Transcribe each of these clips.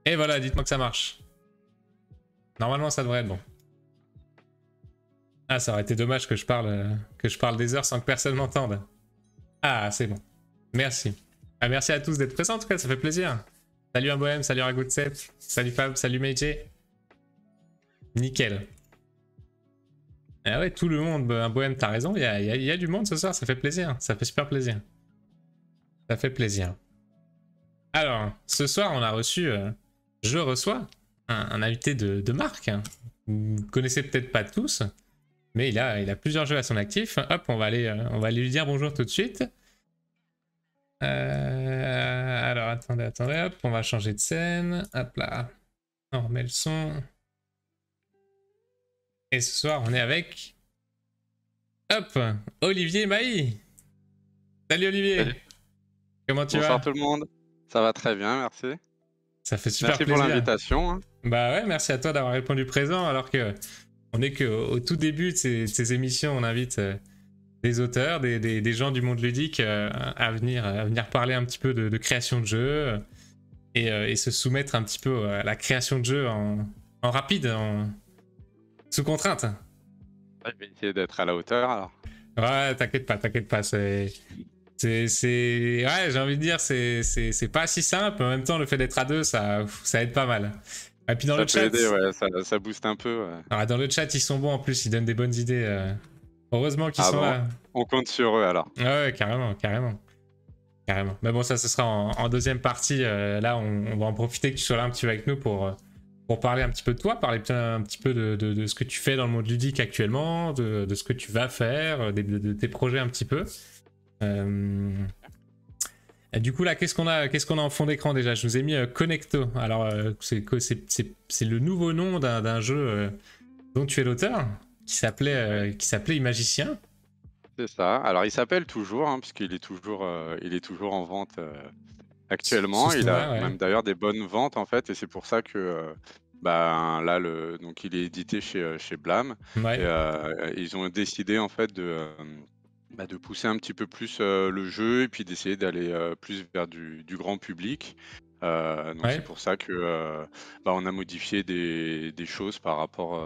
Et voilà, dites-moi que ça marche. Normalement, ça devrait être bon. Ah, ça aurait été dommage que je parle des heures sans que personne m'entende. Ah, c'est bon. Merci. Ah, merci à tous d'être présents, en tout cas, ça fait plaisir. Salut un bohème, salut Ragoutsep, salut Fab, salut Meiji. Nickel. Ah ouais, tout le monde, un bohème, t'as raison, il y a du monde ce soir, ça fait plaisir, ça fait super plaisir. Ça fait plaisir. Alors, ce soir, on a reçu, je reçois un invité de marque. Hein. Vous ne connaissez peut-être pas tous, mais il a plusieurs jeux à son actif. Hop, on va aller lui dire bonjour tout de suite. Alors, attendez, hop, on va changer de scène. Hop là, on remet le son. Et ce soir, on est avec... Hop, Olivier Mailly. Salut Olivier. Salut. Comment tu vas? Bonsoir tout le monde. Ça va très bien, merci. Ça fait super plaisir. Merci pour l'invitation. Hein. Bah ouais, merci à toi d'avoir répondu présent, alors que on est qu'au tout début de ces émissions, on invite des auteurs, des gens du monde ludique à venir parler un petit peu de création de jeux et se soumettre un petit peu à la création de jeux en rapide, sous contrainte. Je vais essayer d'être à la hauteur alors. Ouais, t'inquiète pas, ouais, j'ai envie de dire, c'est pas si simple, mais en même temps, le fait d'être à deux, ça aide pas mal. Et puis dans ça le chat, peut aider, ouais, ça booste un peu. Ouais. Alors, dans le chat, ils sont bons en plus, ils donnent des bonnes idées. Heureusement qu'ils sont là. On compte sur eux alors. Ouais, carrément. Mais bon, ça, ce sera en deuxième partie. Là, on va en profiter que tu sois là un petit peu avec nous pour parler un petit peu de toi, parler un petit peu de ce que tu fais dans le monde ludique actuellement, de ce que tu vas faire, de tes projets un petit peu. Et du coup là, qu'est-ce qu'on a en fond d'écran déjà? Je vous ai mis Connecto. Alors c'est le nouveau nom d'un jeu dont tu es l'auteur, qui s'appelait Imagicien. C'est ça. Alors il s'appelle toujours, hein, puisqu'il est toujours en vente actuellement. Il a même d'ailleurs des bonnes ventes en fait, et c'est pour ça que là donc il est édité chez Blam. Ouais. Et ils ont décidé en fait de pousser un petit peu plus le jeu et puis d'essayer d'aller plus vers du grand public. Donc c'est pour ça que on a modifié des choses par rapport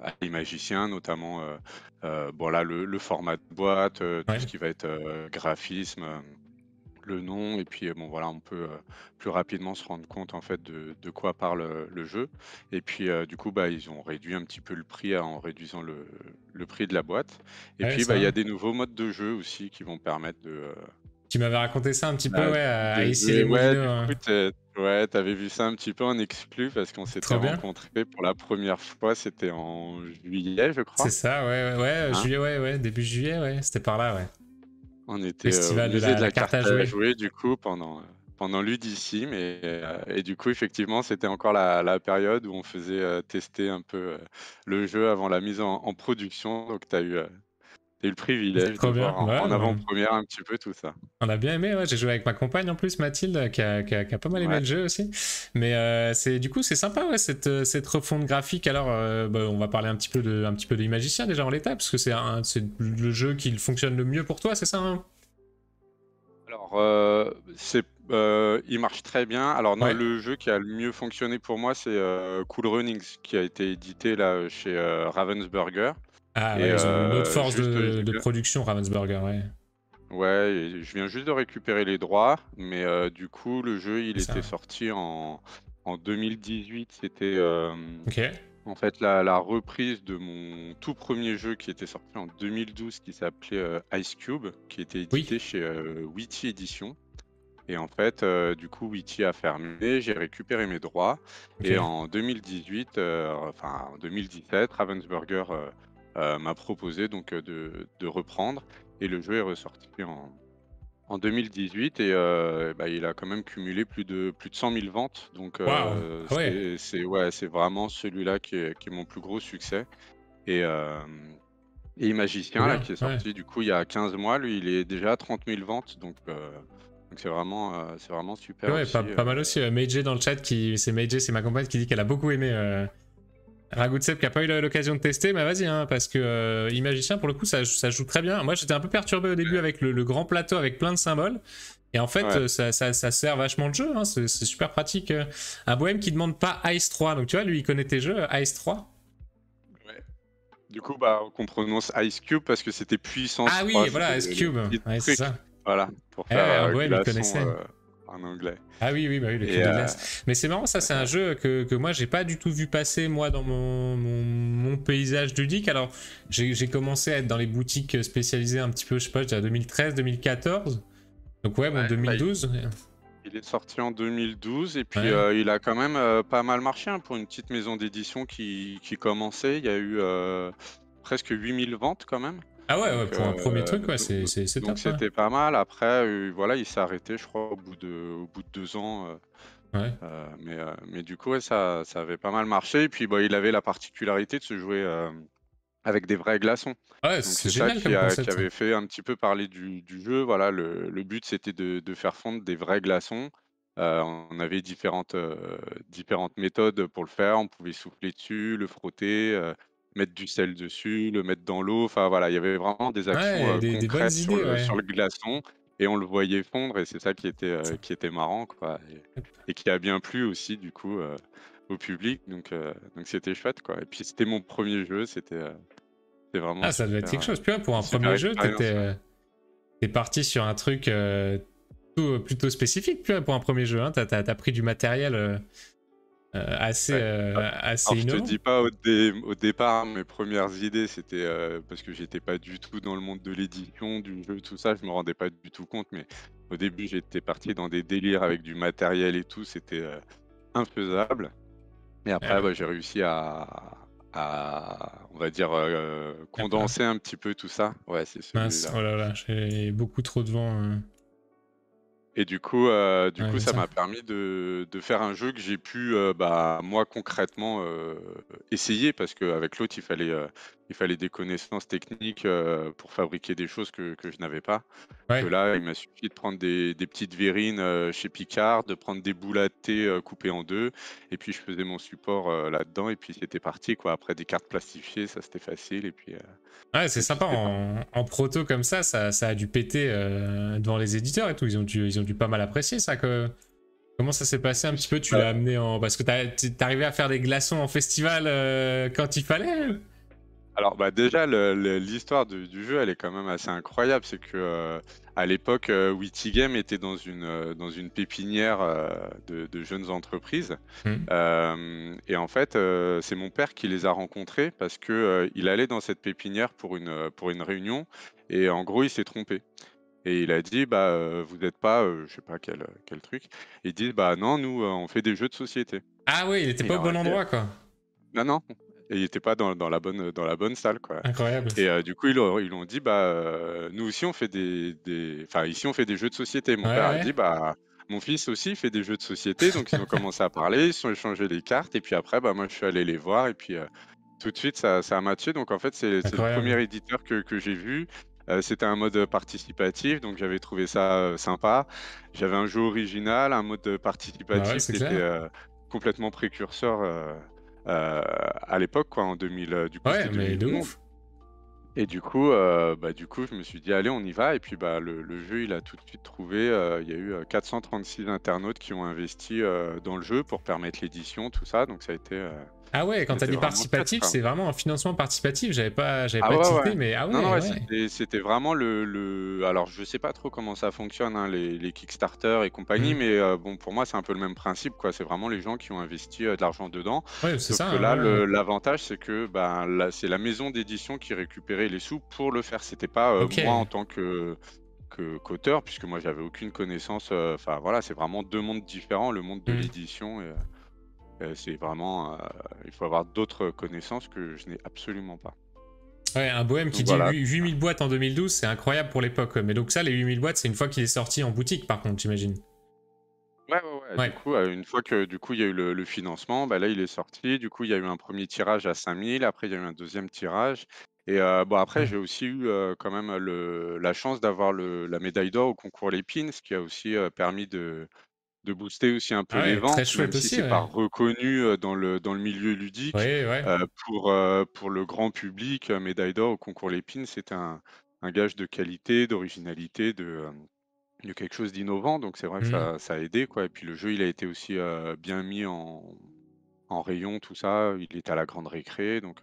à l'Imagicien, notamment le format de boîte, tout ce qui va être graphisme, le nom, et puis on peut plus rapidement se rendre compte en fait de quoi parle le jeu. Et puis du coup ils ont réduit un petit peu le prix en réduisant le prix de la boîte. Et puis il y a des nouveaux modes de jeu aussi qui vont permettre de... Tu m'avais raconté ça un petit peu, à essayer les moulineaux. Ouais, t'avais vu ça un petit peu en exclu parce qu'on s'était rencontrés pour la première fois, c'était en juillet, je crois. C'est ça, ouais, Hein? juillet, début juillet, ouais, c'était par là, ouais. On était au musée de la carte à jouer du coup pendant Ludicime et du coup effectivement c'était encore la période où on faisait tester un peu le jeu avant la mise en production, donc t'as eu le privilège de voir en avant-première un petit peu tout ça. On a bien aimé, ouais. J'ai joué avec ma compagne en plus, Mathilde, qui a pas mal aimé le jeu aussi. Mais du coup c'est sympa, ouais, cette refonte graphique. Alors on va parler un petit peu de Imagicien déjà en l'état, parce que c'est le jeu qui fonctionne le mieux pour toi, c'est ça hein? Alors il marche très bien. Alors non, le jeu qui a le mieux fonctionné pour moi c'est Cool Runnings, qui a été édité là chez Ravensburger. Ah ouais, ils ont une autre force de production, Ravensburger, ouais. Ouais, et je viens juste de récupérer les droits, mais du coup le jeu il était sorti en 2018. C'était en fait la reprise de mon tout premier jeu qui était sorti en 2012, qui s'appelait Ice Cube, qui était édité chez Witty Edition. Et en fait, du coup, Witty a fermé, j'ai récupéré mes droits. Et en 2018, en 2017, Ravensburger m'a proposé donc de reprendre. Et le jeu est ressorti en 2018 et il a quand même cumulé plus de 100 000 ventes. Donc c'est vraiment celui-là qui est mon plus gros succès. Et Imagicien, là, qui est sorti du coup il y a 15 mois, lui, il est déjà à 30 000 ventes. Donc c'est vraiment super. Ouais, aussi, pas mal aussi. Meiji dans le chat, c'est ma compagne qui dit qu'elle a beaucoup aimé. Ragoutsep qui a pas eu l'occasion de tester, mais vas-y, hein, parce que Imagicien, pour le coup, ça joue très bien. Moi, j'étais un peu perturbé au début avec le grand plateau avec plein de symboles. Et en fait, ça sert vachement le jeu, hein, c'est super pratique. Un bohème qui demande pas Ice 3, donc tu vois, lui, il connaît tes jeux, Ice 3. Ouais. Du coup, qu'on prononce Ice Cube parce que c'était puissance Ah 3, oui, c'était voilà, Ice Cube, le ouais, c'est truc. ça. Voilà, pour Ouais, un faire bohème, il glaçon connaissait. en anglais. Ah oui, oui, bah oui, le cube de glace. Mais c'est marrant, ça, c'est un jeu que moi, j'ai pas du tout vu passer, moi, dans mon paysage ludique. Alors, j'ai commencé à être dans les boutiques spécialisées un petit peu, je sais pas, je dirais 2013, 2014. Donc ouais, bon, 2012. Il est sorti en 2012 et puis il a quand même pas mal marché hein, pour une petite maison d'édition qui commençait. Il y a eu presque 8000 ventes quand même. Ah ouais, Donc, ouais, pour un premier truc, ouais, c'est top. donc c'était pas mal. Après, voilà, il s'est arrêté, je crois, au bout de 2 ans. Ouais. Mais du coup, ouais, ça avait pas mal marché. Et puis, il avait la particularité de se jouer avec des vrais glaçons. Ouais, Donc c'est c'est ça génial comme qui concept. avait fait un petit peu parler du jeu. Voilà, le but, c'était de faire fondre des vrais glaçons. On avait différentes méthodes pour le faire. On pouvait souffler dessus, le frotter, mettre du sel dessus, le mettre dans l'eau. Enfin voilà, il y avait vraiment des actions, Ouais, des bonnes concrètes idées, ouais. sur le glaçon et on le voyait fondre et c'est ça qui était marrant, quoi et qui a bien plu aussi du coup, au public donc c'était chouette, quoi et puis c'était mon premier jeu, c'était vraiment Ah, ça devait être quelque chose. Puis ouais, pour un super premier jeu, expérience, ouais. t'es parti sur un truc plutôt spécifique, puis ouais, pour un premier jeu. Hein. T'as pris du matériel assez, assez Alors je te innovant. dis pas au départ, mes premières idées, c'était, parce que j'étais pas du tout dans le monde de l'édition, du jeu, tout ça, je me rendais pas du tout compte, mais au début, j'étais parti dans des délires avec du matériel et tout, c'était, infaisable. Et Ah après, ouais. j'ai réussi on va dire, D'accord. condenser un petit peu tout ça. Ouais, c'est Mince, celui-là. oh là là, j'ai beaucoup trop de vent. Et du Ouais, coup, comme ça ça. m'a permis de faire un jeu que j'ai pu, moi concrètement, essayer parce qu'avec l'autre, il fallait des connaissances techniques, pour fabriquer des choses que je n'avais pas. Que Ouais. là, il m'a suffi de prendre des petites verrines, chez Picard, de prendre des boules à thé, coupées en 2 et puis je faisais mon support, là-dedans et puis c'était parti quoi. Après des cartes plastifiées, ça c'était facile Ouais, c'est et puis sympa. c'était parti. En proto comme ça a dû péter devant les éditeurs et tout. Ils ont dû pas mal apprécier ça. Comment ça s'est passé un petit peu? Tu l'as amené en. Parce que t'arrivais à faire des glaçons en festival quand il fallait? Alors, déjà, l'histoire du jeu, elle est quand même assez incroyable. C'est que, à l'époque, Witty Game était dans une pépinière de jeunes entreprises. Hmm. Et en fait, c'est mon père qui les a rencontrés parce que il allait dans cette pépinière pour une réunion. Et en gros, il s'est trompé. Et il a dit, vous n'êtes pas, je sais pas quel truc. Ils disent, bah non, nous, on fait des jeux de société. Ah oui, il était Et il pas au leur a bon dit, endroit, quoi. non, non. Et il était pas dans la bonne salle, quoi. Incroyable. Et du coup, ils ont dit: nous aussi, on fait enfin, ici, on fait des jeux de société». Ouais, Mon père a ouais. dit: «Bah, mon fils aussi fait des jeux de société». Donc ils ont commencé à parler, ils se sont échangés les cartes et puis après, moi, je suis allé les voir et puis, tout de suite, ça a matché. Donc en fait, c'est le Incroyable. premier éditeur que j'ai vu. C'était un mode, participatif, donc j'avais trouvé ça, sympa. J'avais un jeu original, un mode, Bah ouais, participatif c'est qui était, clair. complètement précurseur, à l'époque, quoi, en 2000, du coup, c'était Ouais, mais de 2011 ouf. et du coup, je me suis dit: «Allez, on y va» et puis, le jeu, il a tout de suite trouvé, il y a eu, 436 internautes qui ont investi, dans le jeu pour permettre l'édition, tout ça, donc Ah ouais, quand ça a t'as été dit vraiment chouette, participatif, quoi. c'est vraiment un financement participatif. J'avais Ah pas ouais, ouais. tilté, mais ah Non, non, ouais, ouais, ouais. c'était vraiment alors je sais pas trop comment ça fonctionne, hein, les Kickstarter et compagnie, Hmm. mais bon, pour moi, c'est un peu le même principe, quoi. C'est vraiment les gens qui ont investi, de l'argent dedans. Ouais, c'est Sauf ça, que hein, là, ouais, ouais. l'avantage, c'est que, là, c'est la maison d'édition qui récupérait les sous pour le faire. C'était pas, Ok. moi en tant qu'auteur, puisque moi, j'avais aucune connaissance, enfin voilà, c'est vraiment 2 mondes différents, le monde de Hmm. l'édition et c'est vraiment, il faut avoir d'autres connaissances que je n'ai absolument pas. Ouais, un bohème qui Donc dit voilà. 8000 boîtes en 2012, c'est incroyable pour l'époque. Mais donc ça, les 8000 boîtes, c'est une fois qu'il est sorti en boutique, par contre, j'imagine. Ouais, ouais, ouais, du Ouais. coup, une fois que, du coup, il y a eu le financement, là, il est sorti. Du coup, il y a eu un premier tirage à 5 000. Après, il y a eu un deuxième tirage et après, Ouais. j'ai aussi eu, quand même, la chance d'avoir la médaille d'or au concours Lépine, ce qui a aussi, permis de booster aussi un peu Ah les ouais, très ventes, même chouette si aussi, c'est pas ouais. reconnu, dans le milieu ludique. Ouais, ouais. Pour le grand public, médaille d'or au concours Lépine, c'est un gage de qualité, d'originalité, de quelque chose d'innovant, donc c'est vrai que Mmh. ça a aidé, quoi. Et puis le jeu, il a été aussi, bien mis en rayon, tout ça. Il était à la grande récré, donc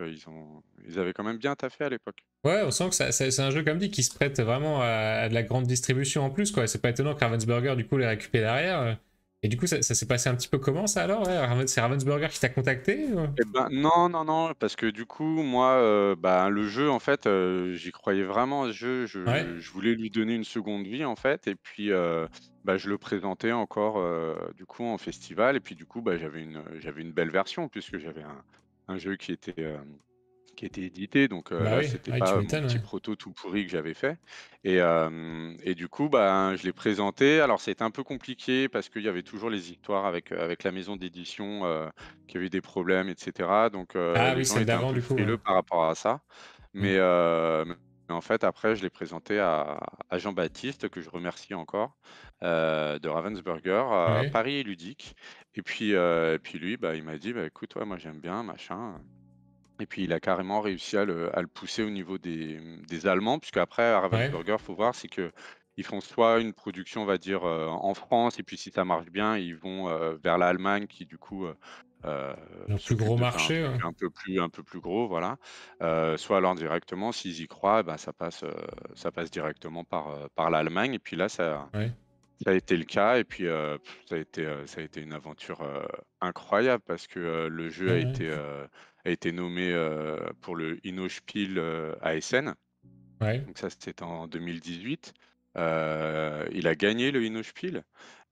ils avaient quand même bien taffé à l'époque. Ouais, on sent que c'est un jeu, comme dit, qui se prête vraiment à de la grande distribution en plus, quoi. C'est pas étonnant que Ravensburger, du coup, l'ait récupéré derrière. Et du coup, ça s'est passé un petit peu comment, ça, alors? Ouais, c'est Ravensburger qui t'a contacté? Eh ben, non, non, non, parce que du coup, moi, bah, le jeu, en fait, j'y croyais vraiment, ce jeu. Ouais, Je voulais lui donner une seconde vie, en fait, et puis, bah, je le présentais encore, du coup, en festival, et puis, du coup, bah, j'avais une belle version puisque j'avais un jeu qui était édité, donc bah là, oui, c'était ouais, tu pas mon m'étonnes, petit ouais. proto tout pourri que j'avais fait. Et du coup, ben, je l'ai présenté. Alors, c'était un peu compliqué parce qu'il y avait toujours les histoires avec la maison d'édition, qui avait eu des problèmes, et cetera. Donc Ah les oui, gens celle étaient un d'avant, peu du coup, ouais. frileux par rapport à ça. Mmh. Mais en fait, après, je l'ai présenté à Jean-Baptiste, que je remercie encore, de Ravensburger, à Ouais, Paris et Ludique. Et puis lui, bah, il m'a dit: «Bah, écoute, ouais, moi, j'aime bien, machin». Et puis il a carrément réussi à le pousser au niveau des Allemands, puisqu'après à ouais. Ravensburger, faut voir, c'est qu'ils font soit une production, on va dire, en France, et puis si ça marche bien, ils vont, vers l'Allemagne qui du coup, heu, Un plus s'occupe gros de faire un marché, truc ouais. un peu plus gros, voilà. Soit alors directement, s'ils y croient, bah, ça passe directement par l'Allemagne, et puis là, Ouais, ça a été le cas. Et puis, ça a été une aventure, incroyable parce que, le jeu ouais, ouais. a été nommé, pour le Innospiel, à Essen. Ouais, Donc ça, c'était en 2018. Il a gagné le Innospiel,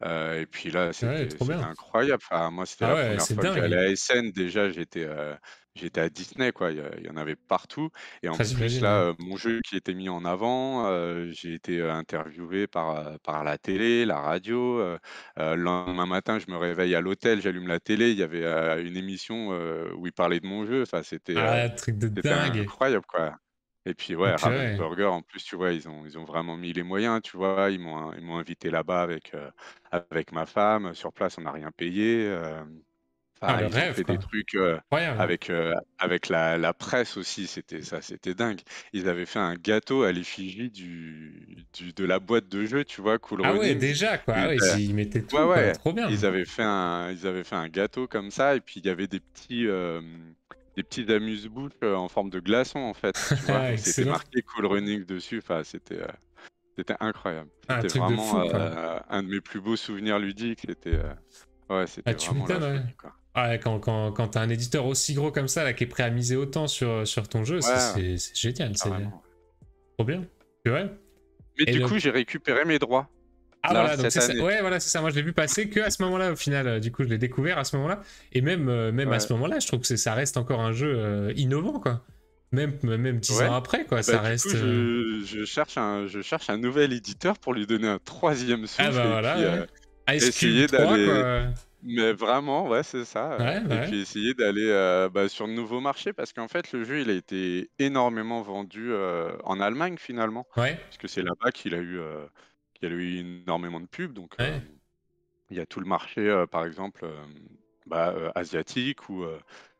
et puis là, ouais, trop c'était bien. incroyable. Enfin, moi, c'était Ah la ouais, première c'est fois que j'allais dingue. à Essen. Déjà, j'étais à Disney, quoi. Il y en avait partout, et en Ça, plus, j'imagine, ouais. là, mon jeu qui était mis en avant, j'ai été, interviewé par la télé, la radio. Le lendemain matin, je me réveille à l'hôtel, j'allume la télé, il y avait, une émission, où ils parlaient de mon jeu. Enfin, Ah, truc de c'était dingue. incroyable, quoi. Et puis, Ah ouais, purée. Ravensburger, en plus, tu vois, ils ont vraiment mis les moyens, tu vois? Ils m'ont invité là-bas avec ma femme. Sur place, on n'a rien payé. Ah, Enfin, le ils ont rêve, fait des quoi. trucs, Incroyable. avec la presse aussi. C'était dingue. Ils avaient fait un gâteau à l'effigie de la boîte de jeux, tu vois? Cool Ah ouais, Runnings. déjà, quoi. Où Ah ils ouais, étaient ils mettaient Ouais, tout, quoi. ouais, Trop bien. ils avaient fait un gâteau comme ça, et puis il y avait des petits amuse-bouches, en forme de glaçons, en fait, tu vois? Où c'était Excellent. marqué Cool Runnings dessus. Enfin, c'était incroyable. Ah, un C'était truc de vraiment, fou, quoi. un de mes plus beaux souvenirs ludiques. Ouais, Ah, c'était tu vraiment la m'étonnes, ouais. folie, quoi. Ah ouais, quand t'as un éditeur aussi gros comme ça, là, qui est prêt à miser autant sur ton jeu, Ouais, c'est génial, c'est carrément. trop bien. C'est vrai. Mais Et du coup, donc, j'ai récupéré mes droits, ah là, voilà, donc cette c'est ça. année. Ouais, voilà, c'est ça. Moi, je l'ai vu passer que à ce moment-là, au final. Du coup, je l'ai découvert à ce moment-là. Et même à Ouais, ce moment-là, je trouve que ça reste encore un jeu innovant, quoi. Même 10 ouais. ans après, quoi, Et bah, ça du coup, reste. je cherche un nouvel éditeur pour lui donner un troisième Ah souffle, bah et puis, voilà, ouais. Ice Cube essayer 3, d'aller quoi. mais vraiment, ouais, c'est ça, Ouais, et bah ouais. puis essayer d'aller, bah, sur de nouveaux marchés, parce qu'en fait, le jeu, il a été énormément vendu, en Allemagne, finalement, Ouais, puisque c'est là-bas qu'il a eu énormément de pubs. Donc, ouais, il y a tout le marché, par exemple, bah, asiatique ou,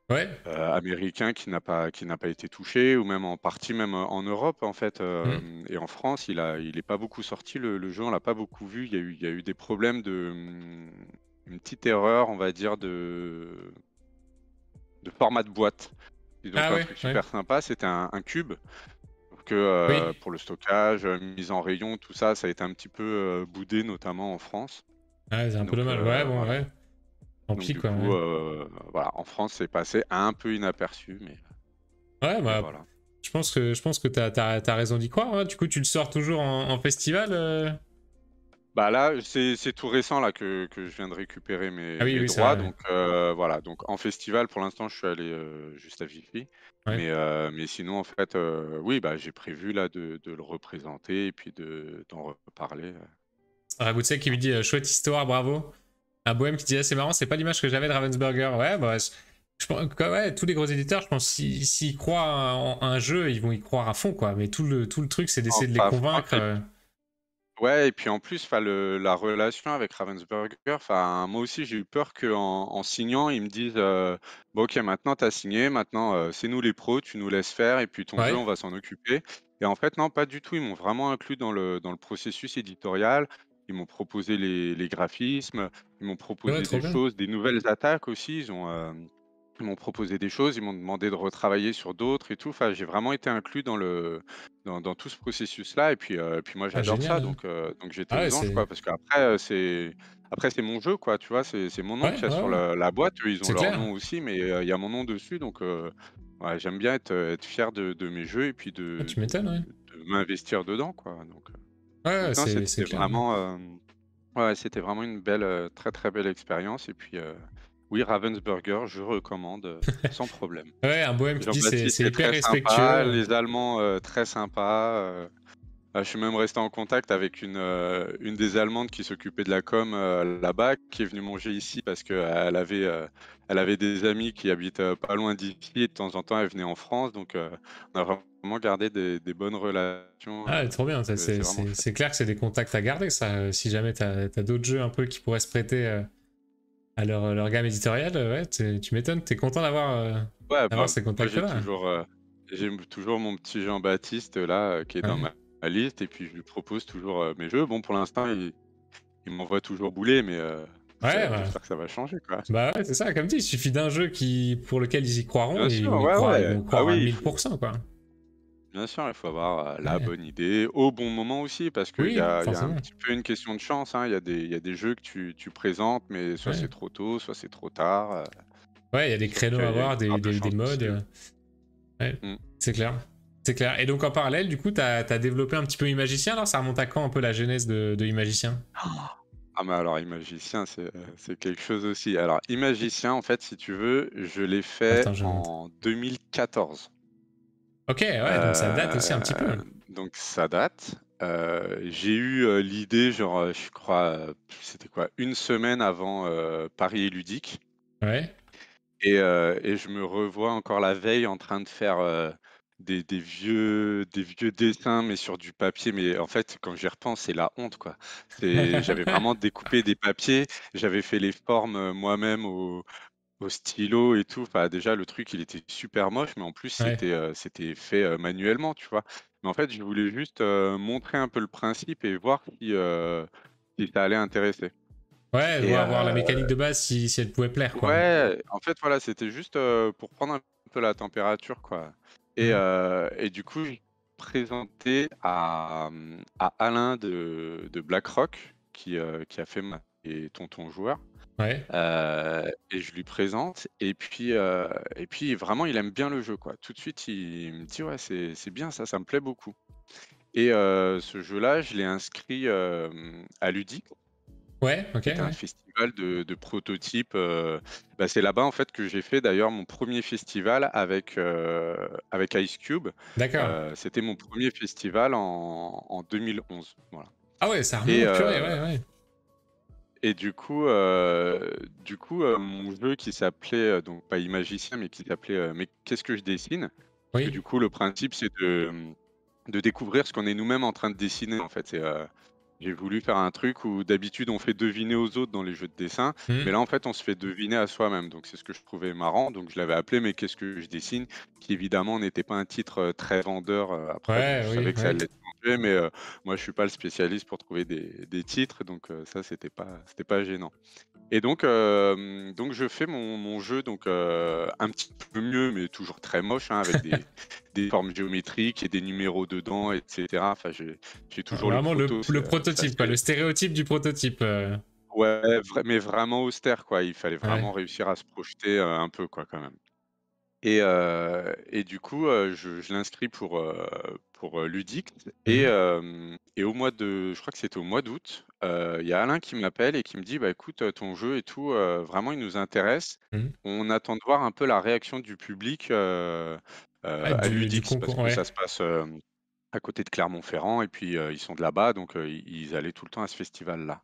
ouais. américain, qui n'a pas été touché, ou même en partie, même, en Europe, en fait, Hmm. et en France, il est pas beaucoup sorti, le jeu, on l'a pas beaucoup vu. Il y a eu des problèmes une petite erreur, on va dire, de format de boîte. Ils ont Ah fait un ouais, truc ouais. super sympa, c'était un cube, que, Oui. pour le stockage, mise en rayon, tout ça, ça a été un petit peu, boudé, notamment en France. Ouais, c'est un peu Donc, dommage. Ouais, bon, voilà. ouais. Tant Donc pis, du quoi, coup, ouais. voilà, en France, c'est passé un peu inaperçu, Ouais, mais bah, voilà. je pense que t'as raison d'y croire, hein. Du coup, tu le sors toujours en festival Bah, là, c'est tout récent, là, que je viens de récupérer Ah oui, mes oui, c'est droits. vrai, ouais. Donc, voilà, donc en festival, pour l'instant, je suis allé, juste à Vichy. Ouais. Mais sinon, en fait, oui, bah, j'ai prévu, là, de le représenter, et puis d'en reparler, Ragoutset qui lui dit chouette histoire, bravo. Un bohème qui dit ah, c'est marrant, c'est pas l'image que j'avais de Ravensburger. Ouais, bah, je pense que ouais, tous les gros éditeurs, je pense, s'ils croient en un jeu, ils vont y croire à fond, quoi. Mais tout le truc, c'est d'essayer de les enfin, franchement, convaincre. ouais. Et puis en plus, enfin, la relation avec Ravensburger, enfin, moi aussi, j'ai eu peur qu'en signant, ils me disent, «Bon, OK, maintenant tu as signé, maintenant, c'est nous les pros, tu nous laisses faire, et puis ton jeu, Ouais, on va s'en occuper». Et en fait, non, pas du tout. Ils m'ont vraiment inclus dans le processus éditorial. ils m'ont proposé les graphismes, ils m'ont Ouais, proposé trop des bien. choses, des nouvelles attaques aussi. Ils m'ont proposé des choses, ils m'ont demandé de retravailler sur d'autres et tout. Enfin, j'ai vraiment été inclus dans tout ce processus-là. Et puis moi, Ah, j'adore génial, ça, hein. donc j'étais Ah ouais, aux anges, quoi. c'est... Parce qu'après, c'est mon jeu, quoi. Tu vois, c'est mon nom Ouais, qu'il y a ouais, sur ouais. la boîte. Eux, ils ont C'est leur clair. nom aussi, mais il y a mon nom dessus. Donc, ouais, j'aime bien être fier de mes jeux et puis Ah, tu m'étonnes, ouais. de m'investir dedans, quoi. Ouais, ouais, Donc non, c'est c'était clair, ouais. vraiment, ouais, c'était vraiment une belle, très, très belle expérience. Et puis, oui, Ravensburger, je recommande, sans problème. Ouais, un bohème Les qui gens dit Baptiste c'est est hyper très sympa, respectueux. les Allemands, très sympas. Je suis même resté en contact avec une des Allemandes qui s'occupait de la com, là-bas, qui est venue manger ici parce qu'elle avait des amis qui habitent, pas loin d'ici, et de temps en temps, elle venait en France. Donc, on a vraiment gardé des bonnes relations, Ah, trop bien. c'est vraiment chouette. C'est clair que c'est des contacts à garder, ça. Si jamais t'as d'autres jeux un peu qui pourraient se prêter à leur gamme éditoriale, ouais, tu m'étonnes. T'es content Ouais, bah, d'avoir ces moi contacts-là. j'ai toujours mon petit Jean-Baptiste là, qui est dans Ouais. ma liste, et puis je lui propose toujours, mes jeux. Bon, pour l'instant, il m'envoie toujours bouler, mais Ouais, bah, j'espère que ça va changer, quoi. bah ouais, c'est ça. Comme dit, il suffit d'un jeu pour lequel ils y croiront Bien et sûr, ouais, ils ouais. vont Bah croire à oui, 1000%, quoi. bien sûr, il faut avoir, la Ouais. bonne idée au bon moment aussi, parce qu'il y Oui, a il y a un forcément. petit peu une question de chance, hein. Il y a des jeux que tu présentes, mais soit c'est Ouais. trop tôt, soit c'est trop tard, Ouais, il y a c'est des sûr créneaux qu'il y à a une voir, part de des chance modes. aussi, ouais. Ouais, Mmh. c'est clair. C'est clair. Et donc en parallèle, du coup, t'as développé un petit peu Imagicien, alors ça remonte à quand un peu la genèse de Imagicien? Ah, mais alors Imagicien, c'est quelque chose aussi. Alors Imagicien, en fait, si tu veux, je l'ai fait Attends, je monte. en 2014. Ok, ouais, donc ça date aussi un petit peu. Donc ça date. J'ai eu, l'idée genre, je crois, c'était quoi? Une semaine avant, Paris et Ludique. Ouais. Et je me revois encore la veille en train de faire, des vieux dessins, mais sur du papier. Mais en fait, quand j'y repense, c'est la honte, quoi. J'avais vraiment découpé des papiers, j'avais fait les formes, moi-même au stylo et tout. Enfin, déjà, le truc, il était super moche, mais en plus, Ouais. c'était fait, manuellement, tu vois? Mais en fait, je voulais juste, montrer un peu le principe et voir si ça allait intéresser. Ouais, Et voir la mécanique de base si elle pouvait plaire, quoi. ouais, en fait, voilà, c'était juste, pour prendre un peu la température, quoi. Et Hmm. du coup, je présentais à Alain de BlackRock qui a fait ma et Tonton Joueur, Ouais. et je lui présente, et puis vraiment, il aime bien le jeu, quoi. Tout de suite, il me dit: «Ouais, c'est bien ça, ça me plaît beaucoup». Et ce jeu-là, je l'ai inscrit, à Ludic, Ouais, ok, qui était un ouais. festival de prototypes. Bah, c'est là-bas, en fait, que j'ai fait d'ailleurs mon premier festival avec Ice Cube. D'accord. C'était mon premier festival en 2011, voilà. Ah ouais, ça Et remonte, purée, ouais, ouais. du coup, mon jeu qui s'appelait, donc pas Imagicien, mais qui s'appelait, «Mais qu'est-ce que je dessine?», parce que Oui. du coup, le principe, c'est de découvrir ce qu'on est nous-mêmes en train de dessiner, en fait. J'ai voulu faire un truc où d'habitude on fait deviner aux autres dans les jeux de dessin, mais Hmm. là en fait on se fait deviner à soi-même. Donc c'est ce que je trouvais marrant. Donc je l'avais appelé «Mais qu'est-ce que je dessine?», qui évidemment n'était pas un titre, très vendeur. Après, bon, Ouais, je oui, savais que ça oui. allait être vendu, mais moi je suis pas le spécialiste pour trouver des titres, donc ça c'était pas gênant. Et donc je fais mon jeu, donc un petit peu mieux, mais toujours très moche, hein, avec des formes géométriques et des numéros dedans, et cetera. Enfin, j'ai toujours le Vraiment proto, le c'est prototype, quoi, assez, le stéréotype du prototype. ouais, mais vraiment austère, quoi. Il fallait Ouais. vraiment réussir à se projeter, un peu, quoi, quand même. Et du coup, je l'inscris pour Ludict. et Hmm. hem et je crois que c'était au mois d'août, il y a Alain qui m'appelle et qui me dit: «Bah, écoute, ton jeu et tout, vraiment il nous intéresse. Hmm. On attend de voir un peu la réaction du public, Ouais, à du Ludix», parce concours, que ouais. ça se passe, à côté de Clermont-Ferrand, et puis, ils sont de là-bas, donc ils allaient tout le temps à ce festival-là.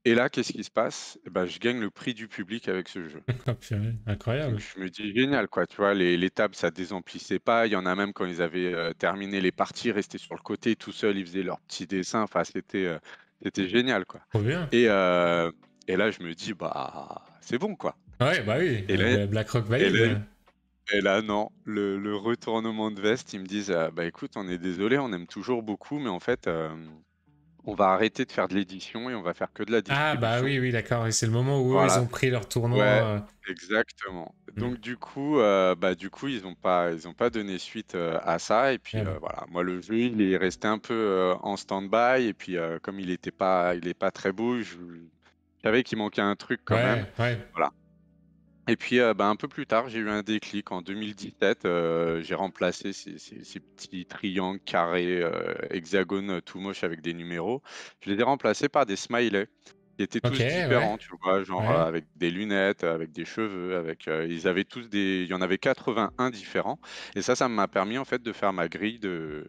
Et là, qu'est-ce qui se passe? Et bah, je gagne le prix du public avec ce jeu. Oh, purée, Donc incroyable. je me dis: «Génial», quoi, tu vois? Les tables, ça désemplissait pas. Il y en a même, quand ils avaient, terminé les parties, restaient sur le côté tout seuls, ils faisaient leurs petits dessins. Enfin, c'était génial, quoi. Trop bien. Et heu et là, je me dis: «Bah, c'est bon, quoi». Ouais, bah oui, Et là BlackRock et là valide. et là, non, le retournement de veste, ils me disent: «Bah, écoute, on est désolé, on aime toujours beaucoup, mais en fait, on va arrêter de faire de l'édition et on va faire que de la Ah bah distribution. oui, d'accord. Et c'est le moment où eux, ils Voilà, ont pris leur tournant. ouais, exactement. Mmh. Donc du coup, ils ont pas donné suite, à ça et puis, Ah bah. voilà. Moi, le jeu, il est resté un peu, en stand-by et puis, comme il est pas très beau, je savais qu'il manquait un truc quand même. Ouais, ouais. Voilà. Et puis, un peu plus tard, j'ai eu un déclic en 2017, j'ai remplacé ces petits triangles carrés, hexagones, tout moches avec des numéros. Je les ai remplacés par des smileys qui étaient OK, tous ouais. différents, tu vois? Genre, Ouais. avec des lunettes, avec des cheveux, avec, ils avaient tous des il y en avait 81 différents et ça m'a permis, en fait, de faire ma grille de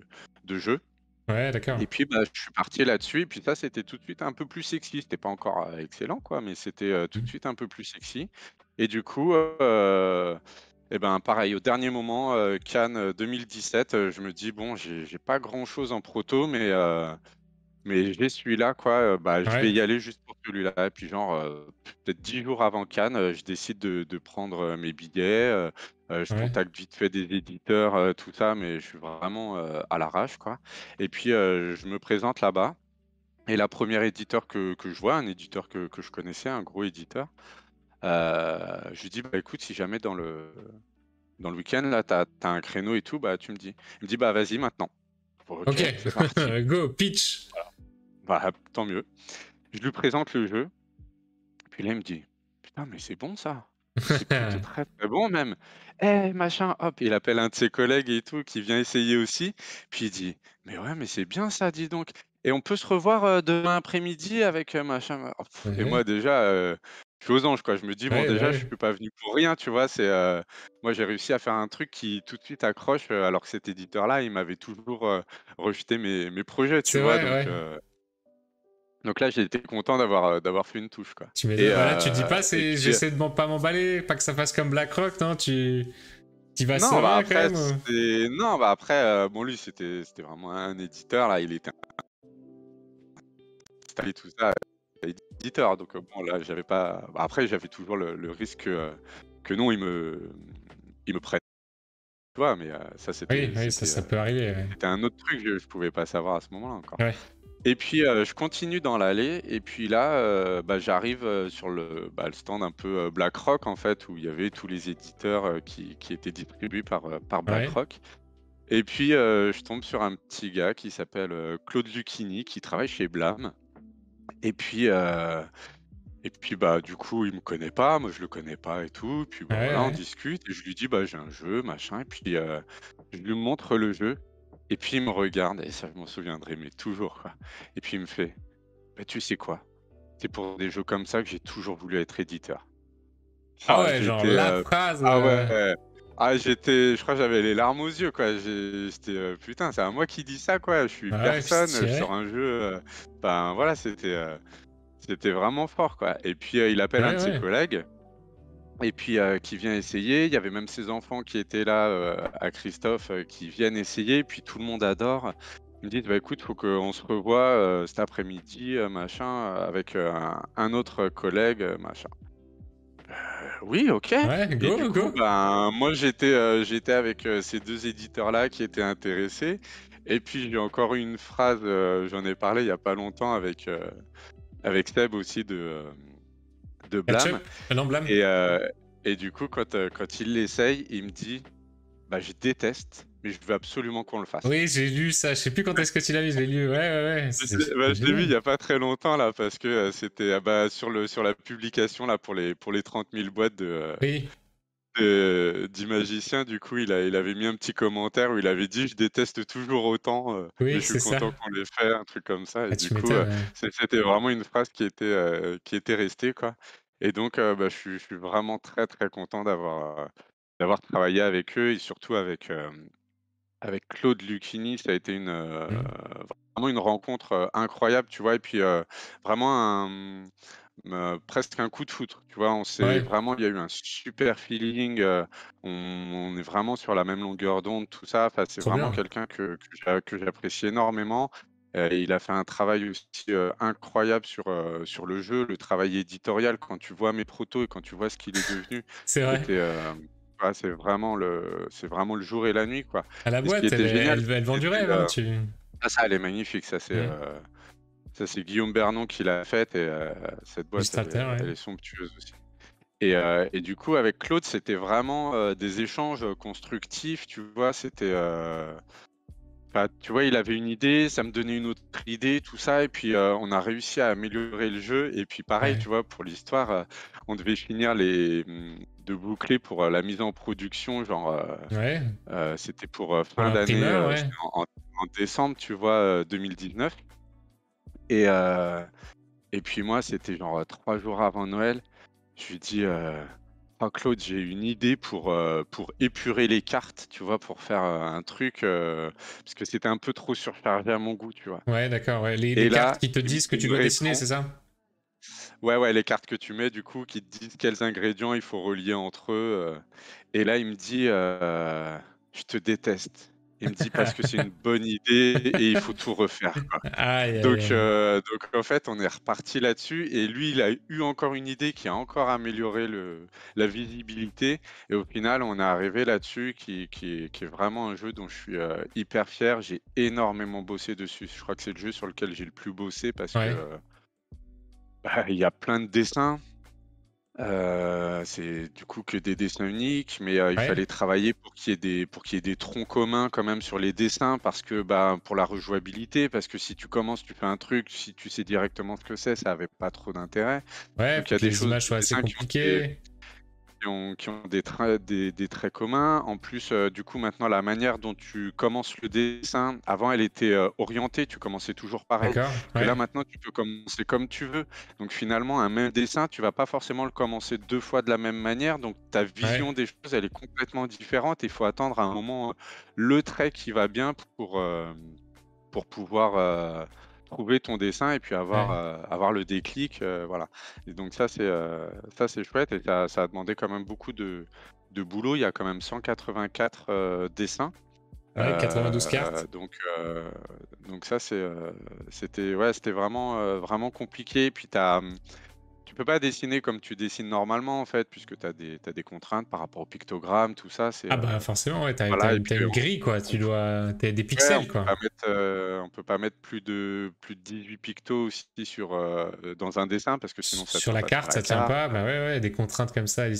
jeux Ouais, d'accord. et puis, bah, je suis parti là-dessus et puis ça, c'était tout de suite un peu plus sexy. C'était pas encore, excellent quoi, mais c'était, tout de Mmh. suite un peu plus sexy et du coup, et ben, pareil, au dernier moment, Cannes, 2017, je me dis: «Bon, j'ai pas grand-chose en proto, mais j'ai celui-là quoi, bah, je vais Ouais. y aller juste pour celui-là» et puis genre, peut-être 10 jours avant Cannes, je décide de prendre, mes billets, je Ouais. contacte vite fait des éditeurs, tout ça, mais je suis vraiment, à l'arrache quoi et puis, je me présente là-bas et la première éditeur que je vois, un éditeur que je connaissais, un gros éditeur, je lui dis: «Bah, écoute, si jamais dans le week-end là, tu as un créneau et tout, bah, tu me dis». Il me dit: «Bah, vas-y maintenant». OK, OK. c'est parti. Go, pitch. Bah, tant mieux. Je lui présente le jeu, puis là, il me dit: «Putain, mais c'est bon ça. C'est plutôt très, très bon même. Eh machin, hop», il appelle un de ses collègues et tout qui vient essayer aussi, puis il dit: «Mais ouais, mais c'est bien ça, dis donc et on peut se revoir, demain après-midi avec, machin». Oh, et Ouais. moi déjà, je suis aux anges quoi. Je me dis: «Bon Ouais, bah déjà, je oui. suis pas venu pour rien», tu vois? Moi j'ai réussi à faire un truc qui tout de suite accroche, alors que cet éditeur-là, il m'avait toujours, rejeté mes projets, tu C'est vois? vrai, ouais. Donc là, j'ai été content d'avoir fait une touche, quoi. Tu Et m'étonnes. Voilà, tu te dis pas, et c'est puis, j'essaie de pas m'emballer, pas que ça fasse comme BlackRock, non? Tu vas non, bah, serein quand après, même? bon, lui, c'était vraiment un éditeur, là, il était installé, tout ça, éditeur. Donc, bon, là, j'avais pas. Bah, après, j'avais toujours le risque que non, il me prête, tu vois, mais ça, Oui, oui, ça peut arriver, ouais. c'était un autre truc, je pouvais pas savoir à ce moment-là encore. Ouais. Et puis, je continue dans l'allée et puis là, bah, j'arrive, sur le stand un peu, BlackRock en fait, où il y avait tous les éditeurs, qui étaient distribués par Ouais. BlackRock et puis, je tombe sur un petit gars qui s'appelle, Claude Lucchini qui travaille chez Blam et puis, bah, du coup, il me connaît pas, moi je le connais pas et tout. Puis, Ouais, bah, voilà, on ouais. discute et je lui dis: «Bah, j'ai un jeu, machin» et puis, je lui montre le jeu et puis il me regarde et ça je m'en souviendrai, mais toujours quoi et puis il me fait: «Bah, tu sais quoi? C'est pour des jeux comme ça que j'ai toujours voulu être éditeur». Ah Ah ouais, genre j'étais, la phrase, ah ouais, je crois que j'avais les larmes aux yeux quoi. J'étais, putain, c'est à moi qui dit ça quoi, je suis ouais, personne, je stylé. sors un jeu, enfin voilà, c'était vraiment fort quoi et puis, il appelle un Ouais, de ses ouais. collègues et puis, qui vient essayer. Il y avait même ses enfants qui étaient là, à Christophe, qui viennent essayer, puis tout le monde adore. Ils me disent: «Bah, écoute, faut qu'on se revoie, cet après-midi, machin, avec, un autre collègue, machin». Oui, OK Ouais, et du go, coup, go. ben, moi, j'étais avec, ces 2 éditeurs-là qui étaient intéressés et puis j'ai encore eu une phrase, j'en ai parlé il y a pas longtemps avec Seb aussi de Blam Ketchup? Non, blâme. et du coup, quand il l'essaye, il me dit: «Bah, je déteste, mais je veux absolument qu'on le fasse». Oui, j'ai lu ça. Je sais plus quand est-ce que tu l'as lu, je l'ai lu. Ouais, ouais, ouais. C'est Je l'ai vu il y génial. a pas très longtemps là parce que, c'était, bah, sur la publication là pour les 30 000 boîtes Oui, d'Imagicien. Du coup, il avait mis un petit commentaire où il avait dit: «Je déteste toujours autant, mais oui, je suis c'est ça. content qu'on l'ait fait», un truc comme ça et Ah, du tu coup, m'étonnes, ouais. c'était vraiment une phrase qui était restée quoi et donc, bah, je suis vraiment très, très content d'avoir travaillé avec eux et surtout avec Claude Lucchini. Ça a été Mmh. vraiment une rencontre, incroyable, tu vois? Et puis, vraiment presque un coup de foudre, tu vois? Ouais, Il y a eu un super feeling, on est vraiment sur la même longueur d'onde, tout ça. Enfin, c'est trop vraiment bien. quelqu'un que j'apprécie énormément. Il a fait un travail aussi, incroyable sur le jeu, le travail éditorial. Quand tu vois mes protos et quand tu vois ce qu'il est devenu, C'est vrai. c'était, ouais, c'est vraiment le jour et la nuit, quoi À la et ce qui boîte, était génial, elle vend du c'était, rêve, hein, ça, elle est magnifique, ça, c'est, Mmh. Ça, c'est Guillaume Bernon qui l'a faite et cette boîte, elle est somptueuse aussi. Et du coup, avec Claude, c'était vraiment des échanges constructifs, tu vois. C'était, tu vois, il avait une idée, ça me donnait une autre idée, tout ça, et puis on a réussi à améliorer le jeu. Et puis pareil, tu vois, pour l'histoire, on devait finir de boucler pour la mise en production, genre, c'était pour fin d'année, c'était en décembre, tu vois, 2019. Et puis moi, c'était genre 3 jours avant Noël. Je lui dis, «Oh Claude, j'ai une idée pour épurer les cartes», tu vois? Pour faire, un truc, parce que c'était un peu trop surchargé à mon goût, tu vois? Ouais, d'accord, ouais. Et Les cartes là, qui te disent que il tu me dois dessiner, répond c'est ça? ouais, les cartes que tu mets du coup, qui te disent quels ingrédients il faut relier entre eux, et là il me dit, «Je te déteste». Il me dit: «Parce que c'est une bonne idée et il faut tout refaire, quoi». Aïe, aïe, Donc, aïe. en fait, on est reparti là-dessus et lui, il a eu encore une idée qui a encore amélioré la visibilité et au final, on est arrivé là-dessus qui est vraiment un jeu dont je suis, hyper fier. J'ai énormément bossé dessus. Je crois que c'est le jeu sur lequel j'ai le plus bossé parce que, Ouais. bah, il y a plein de dessins. C'est du coup que des dessins uniques, mais il Ouais. fallait travailler pour qu'il y ait des troncs communs quand même sur les dessins parce que, bah, pour la rejouabilité, parce que si tu commences, tu fais un truc, si tu sais directement ce que c'est, ça avait pas trop d'intérêt. Ouais, Donc il y pour a que des les choses, images des soient assez dessins compliquées. qui ont des traits communs. En plus, du coup, maintenant, la manière dont tu commences le dessin, avant, elle était, orientée, tu commençais toujours pareil. D'accord, Que là, ouais. maintenant, tu peux commencer comme tu veux. Donc finalement, un même dessin, tu vas pas forcément le commencer 2 fois de la même manière. Donc ta Ouais. vision des choses, elle est complètement différente. Il faut attendre à un moment, le trait qui va bien pour pouvoir, trouver ton dessin et puis avoir, Ouais. avoir le déclic, voilà. Et donc ça c'est chouette et ça a demandé quand même beaucoup de boulot. Il y a quand même 184, dessins, Ouais, 92 cartes. donc ça c'était ouais, c'était vraiment compliqué. Puis tu peux pas dessiner comme tu dessines normalement en fait, puisque tu as des contraintes par rapport au pictogramme, tout ça, Ah bah forcément, ouais, voilà. Et t'as puis une grille, quoi. Tu dois... T'as des ouais, pixels, quoi. on peut pas mettre plus de 18 pictos aussi dans un dessin parce que sinon ça Sur tient la pas sur carte, la ça tient carte. pas. Bah ouais, des contraintes comme ça. Mais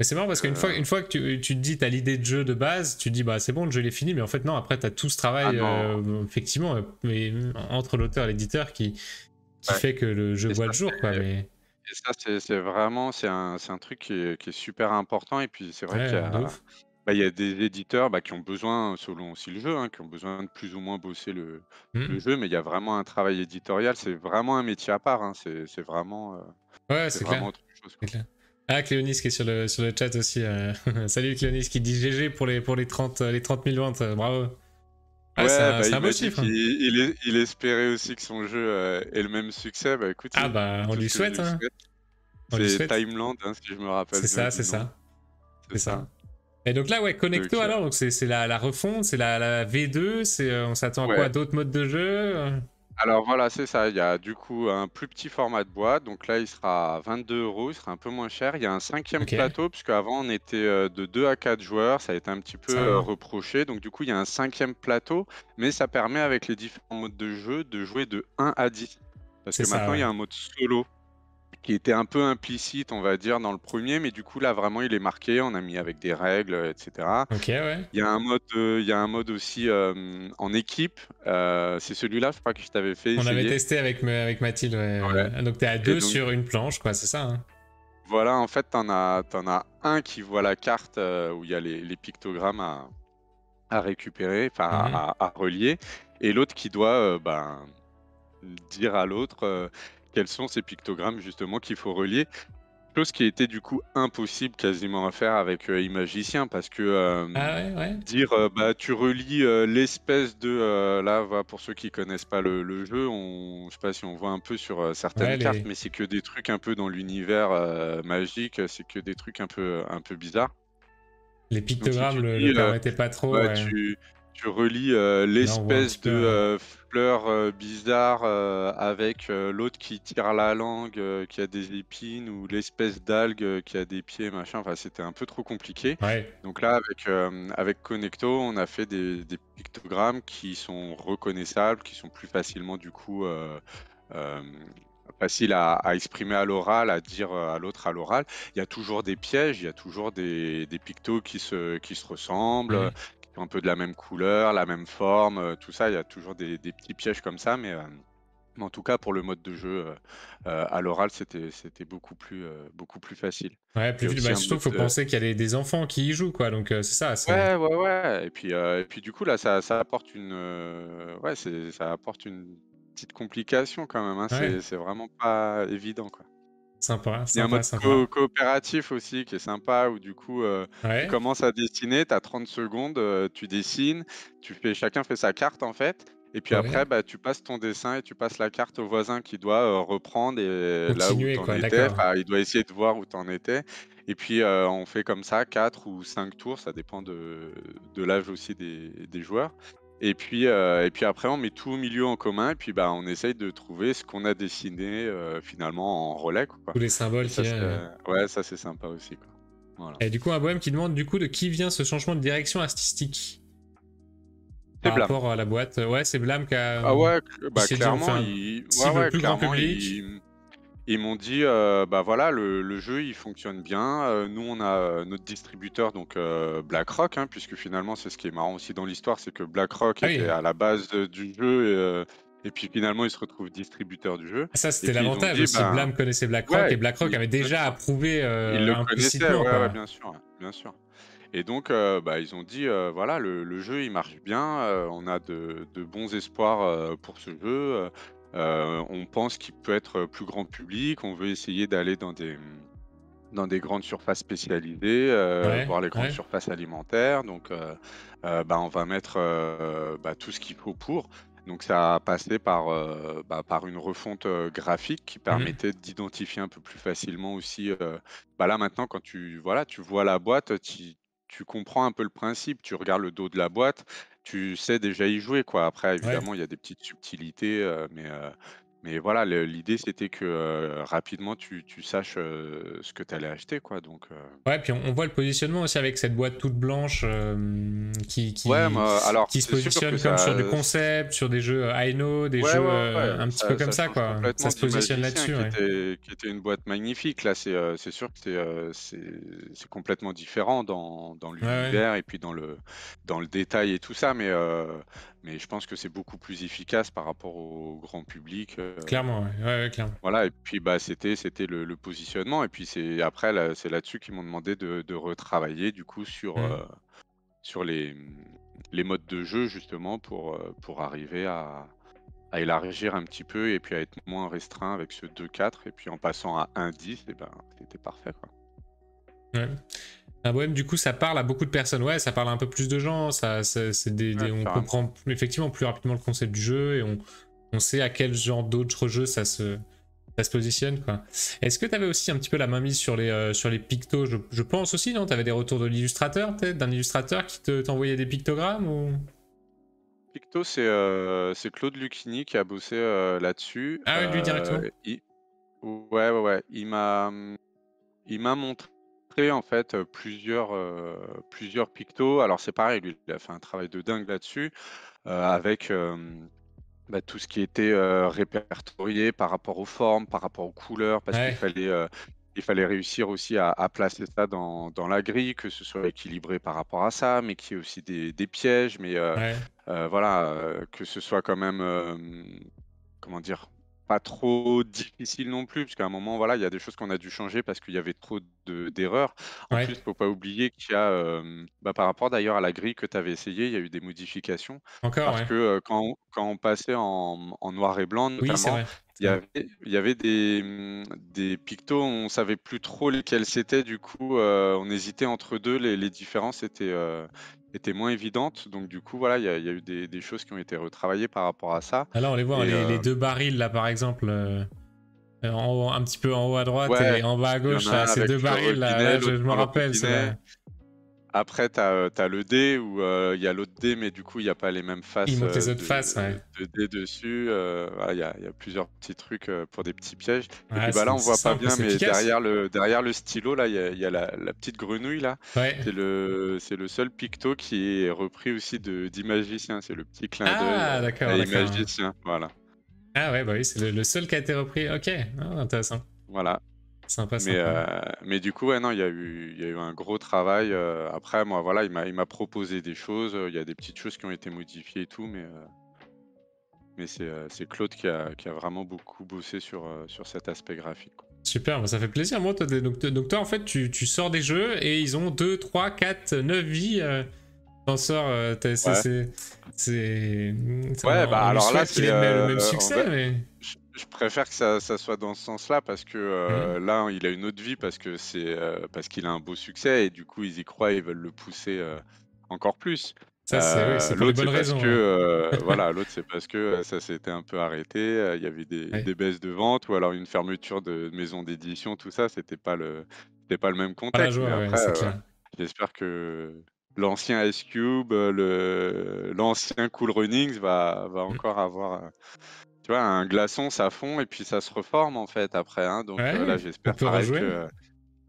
c'est marrant parce Heu, une fois que tu te dis, t'as l'idée de jeu de base, tu te dis, bah c'est bon, le jeu il est fini. Mais en fait, non, après, t'as tout ce ah travail, non, effectivement, mais entre l'auteur et l'éditeur qui ouais, fait que le jeu et voit ça le jour, quoi. Mais c'est vraiment c'est un truc qui est super important et puis c'est vrai qu'il y ouais, de a ouf. bah, il y a des éditeurs, bah, qui ont besoin, selon aussi le jeu, hein, qui ont besoin de plus ou moins bosser le Hmm. jeu, mais il y a vraiment un travail éditorial. C'est vraiment un métier à part, hein. Ouais, C'est c'est clair. vraiment autre chose, C'est quoi. clair. Ah, Cléonis qui est sur le chat aussi. Salut Cléonis qui dit GG pour les 30 000 ventes. Bravo. Ouais, Ouais, bah, c'est il un beau m'a dit chiffre. qu'il espérait aussi que son jeu, ait le même succès. Bah, écoute, Ah c'est bah, on tout lui ce que je souhaite, lui hein. souhaite. On lui C'est souhaite. Timeland, hein, si je me rappelle bien C'est du nom. ça, C'est c'est ça. ça. Et donc là, ouais, Connecto Donc alors, donc c'est la refonte, c'est la V2, on s'attend à quoi? ouais. D'autres modes de jeu? Alors voilà, c'est ça. Il y a du coup un plus petit format de boîte. Donc là, il sera à 22 €, il sera un peu moins cher. Il y a un 5e Ok, plateau, puisqu'avant on était, de 2 à 4 joueurs. Ça a été un petit peu, ça, hein. reproché. Donc du coup, il y a un 5e plateau, mais ça permet avec les différents modes de jeu, de jouer de 1 à 10. Parce C'est que ça, maintenant, il y ouais. a un mode solo qui était un peu implicite, on va dire, dans le premier, mais du coup, là, vraiment, il est marqué. On a mis avec des règles, et cetera. Ok, ouais. Il y a un mode aussi, en équipe. C'est celui-là, je crois que je t'avais fait On avait essayer. testé avec Mathilde, ouais. Ouais. Donc t'es à Et deux donc sur une planche, quoi, c'est ça, hein. voilà, en fait, t'en as un qui voit la carte, où il y a les pictogrammes à récupérer, enfin Mhm. à relier, et l'autre qui doit, ben, dire à l'autre, quels sont ces pictogrammes justement qu'il faut relier. Chose qui était du coup impossible quasiment à faire avec, Imagicien parce que, Ah ouais, ouais. dire, bah, tu relis, l'espèce de, là, voilà, pour ceux qui connaissent pas le jeu, je sais pas si on voit un peu sur, Ouais, certaines cartes, mais c'est que des trucs un peu dans l'univers, magique, c'est que des trucs un peu bizarres. les Donc si pictogrammes tu le dis, permettaient pas trop, bah, ouais. tu relis, Là, on voit un petit l'espèce peu, de, ouais. fleur, bizarre, avec, l'autre qui tire la langue, qui a des épines, ou l'espèce d'algue, qui a des pieds, machin, enfin, c'était un peu trop compliqué. Ouais. Donc là, avec Connecto, on a fait des pictogrammes qui sont reconnaissables, qui sont plus facilement du coup, facile à exprimer à l'oral, à dire à l'autre à l'oral. Il y a toujours des pièges, il y a toujours des pictos qui se ressemblent, qui sont un peu de la même couleur, la même forme, tout ça. Il y a toujours des petits pièges comme ça, mais en tout cas, pour le mode de jeu à l'oral, c'était beaucoup plus facile. Ouais, Il y a aussi un surtout mode, qu'il faut penser qu'il y a des enfants qui y jouent, quoi. Donc c'est ça. ouais, ouais, ouais. Et puis du coup, là, ça apporte ouais, ça apporte une petite complication quand même, hein. Ouais, C'est vraiment pas évident, quoi. sympa, Il y a un sympa, mode sympa. coopératif aussi qui est sympa où du coup, tu Ouais, commences à dessiner, tu as 30 secondes, tu dessines, chacun fait sa carte en fait et puis après, ouais. bah, tu passes ton dessin et tu passes la carte au voisin qui doit, reprendre et là où Continuer, tu en quoi, étais, d'accord. enfin, il doit essayer de voir où tu en étais et puis, on fait comme ça 4 ou 5 tours, ça dépend de l'âge aussi des joueurs et puis après on met tout au milieu en commun et puis, bah, on essaye de trouver ce qu'on a dessiné, finalement en relais, quoi. Tous les symboles Et ça, qu'il y c'est a. ouais, ça, c'est sympa aussi, quoi. Voilà. Et du coup, un bohème qui demande du coup de qui vient ce changement de direction artistique C'est par Blam. rapport à la boîte. Ouais, c'est Blam Ah ouais, qui bah, s'est dit on fait clairement, un ils ouais, cible ouais, plus grand clairement, public. ils m'ont dit, bah, voilà, le jeu, il fonctionne bien, nous, on a, notre distributeur donc BlackRock, hein, puisque finalement, c'est ce qui est marrant aussi dans l'histoire, c'est que BlackRock Ah était oui, à la base, du jeu et puis finalement, ils se retrouvent distributeur du jeu ça et c'était puis ils ont l'avantage dit, aussi. ben Blam connaissait BlackRock et ouais, BlackRock avait bien déjà sûr. approuvé Ils le connaissaient, implicitement, ouais, ouais, quoi. bien sûr, ouais, bien sûr. Et donc, bah, ils ont dit, «Voilà, le jeu, il marche bien, on a de bons espoirs, pour ce jeu, on pense qu'il peut être, plus grand public. On veut essayer d'aller dans des grandes surfaces spécialisées, Ouais, voire les grandes ouais. surfaces alimentaires. Donc, bah, on va mettre, bah, tout ce qu'il faut pour». Donc ça a passé par, bah, par une refonte, graphique qui Mhm. permettait d'identifier un peu plus facilement aussi, bah, là maintenant quand tu vois la boîte, tu comprends un peu le principe. Tu regardes le dos de la boîte, tu sais déjà y jouer, quoi. Après Ouais. évidemment, il y a des petites subtilités, mais voilà, l'idée c'était que, rapidement tu saches, ce que tu allais acheter, quoi. Donc, Ouais, puis on voit le positionnement aussi avec cette boîte toute blanche ouais, alors qui se c'est sûr que positionne comme sur du ça concept, sur des jeux Aino, des ouais, jeux ouais, ouais, un petit peu comme ça ça, change quoi. Ça complètement se positionne d'Imagicien là-dessus, ouais. qui était une boîte magnifique. Là, c'est sûr que c'est complètement différent dans Ouais, ouais. l'univers et puis dans le détail et tout ça, mais je pense que c'est beaucoup plus efficace par rapport au grand public, Clairement, ouais. Ouais, ouais, clairement. voilà. Et puis, bah, c'était le positionnement et puis c'est après là, c'est là-dessus qu'ils m'ont demandé de retravailler du coup Mhm. sur les modes de jeu justement pour arriver à élargir un petit peu et puis à être moins restreint avec ce 2-4 et puis en passant à 1-10 et ben, c'était parfait, quoi. Ouais. Un bohème, du coup, ça parle à beaucoup de personnes. Ouais, ça parle à un peu plus de gens. Ouais, On carrément. comprend effectivement plus rapidement le concept du jeu et on sait à quel genre d'autres jeux ça se positionne, quoi. Est-ce que tu avais aussi un petit peu la main mise sur les pictos je pense aussi, non? Tu avais des retours de l'illustrateur, peut-être? D'un illustrateur qui t'envoyait des pictogrammes ou... Picto, c'est Claude Lucchini qui a bossé, là-dessus, Ah ouais, lui directement? il ouais, ouais, ouais, il m'a montré en fait, plusieurs pictos. Alors c'est pareil, lui, il a fait un travail de dingue là-dessus, avec, bah, tout ce qui était, répertorié par rapport aux formes, par rapport aux couleurs, parce Ouais, il fallait réussir aussi à placer ça dans la grille, que ce soit équilibré par rapport à ça, mais qu'il y ait aussi des pièges, mais ouais. voilà, que ce soit quand même, comment dire? Pas trop difficile non plus, parce qu'à un moment, voilà, il y a des choses qu'on a dû changer parce qu'il y avait trop d'erreurs. En Ouais. plus, faut pas oublier qu'il y a, bah, par rapport d'ailleurs à la grille que tu avais essayée, il y a eu des modifications Encore, parce ouais. que, quand on passait en noir et blanc Oui, c'est notamment, vrai. C'est vrai. il y avait des pictos, on savait plus trop lesquels c'était, du coup, on hésitait entre 2, les différences étaient moins évidentes. Donc du coup, voilà, il y a eu des choses qui ont été retravaillées par rapport à ça Ah, là, on les voit, hein, et les deux barils, là, par exemple. Un petit peu en haut à droite ouais, et en bas à il y en gauche, a là, un ces avec deux le barils, là, robinet, là, l'autre je me sans le rappelle, c'est robinet. là. Après, tu as le dé où, il y a l'autre dé, mais du coup, il y a pas les mêmes Il faces, monte les autres faces, ouais. de dés dessus, voilà, il y a plusieurs petits trucs, pour des petits pièges et Ouais, puis, bah, là, on c'est voit pas simple, bien, c'est mais efficace. derrière le stylo, là, il y a la petite grenouille, là. Ouais. C'est le seul picto qui est repris aussi d'Imagicien. C'est le petit clin d'œil, Ah, d'accord, à d'accord. Imagicien, voilà. Ah ouais, bah oui, c'est le seul qui a été repris. Ok, intéressant. Voilà. Sympa, sympa. Mais du coup, ouais, non, il y a eu un gros travail. Après, moi, voilà, il m'a proposé des choses. Il y a des petites choses qui ont été modifiées et tout, mais c'est Claude qui a vraiment beaucoup bossé sur cet aspect graphique, quoi. Super, bah ça fait plaisir. Moi, donc toi, en fait, tu sors des jeux et ils ont 2, 3, 4, 9 vies. T'en sors, Ouais. Ouais, bah on lui alors là, souhaite qu'il c'est ait le même succès, mais... je préfère que ça soit dans ce sens-là parce que là, il a une autre vie parce que parce qu'il a un beau succès et du coup, ils y croient, ils veulent le pousser encore plus. Ça, c'est oui, c'est pour les L'autre, c'est bonnes parce raisons. que Ouais. voilà, l'autre, c'est parce que ça s'était un peu arrêté. Il y avait Ouais. des baisses de vente ou alors une fermeture de maison d'édition, tout ça, c'était pas le même Pas la contexte. Mais joie, ouais, après, c'est clair. j'espère que l'ancien Ice Cube, l'ancien Cool Runnings va Mm. encore avoir. Tu vois, un glaçon, ça fond et puis ça se reforme en fait après, hein. Donc là, Ouais, on j'espère peut pareil rejouer.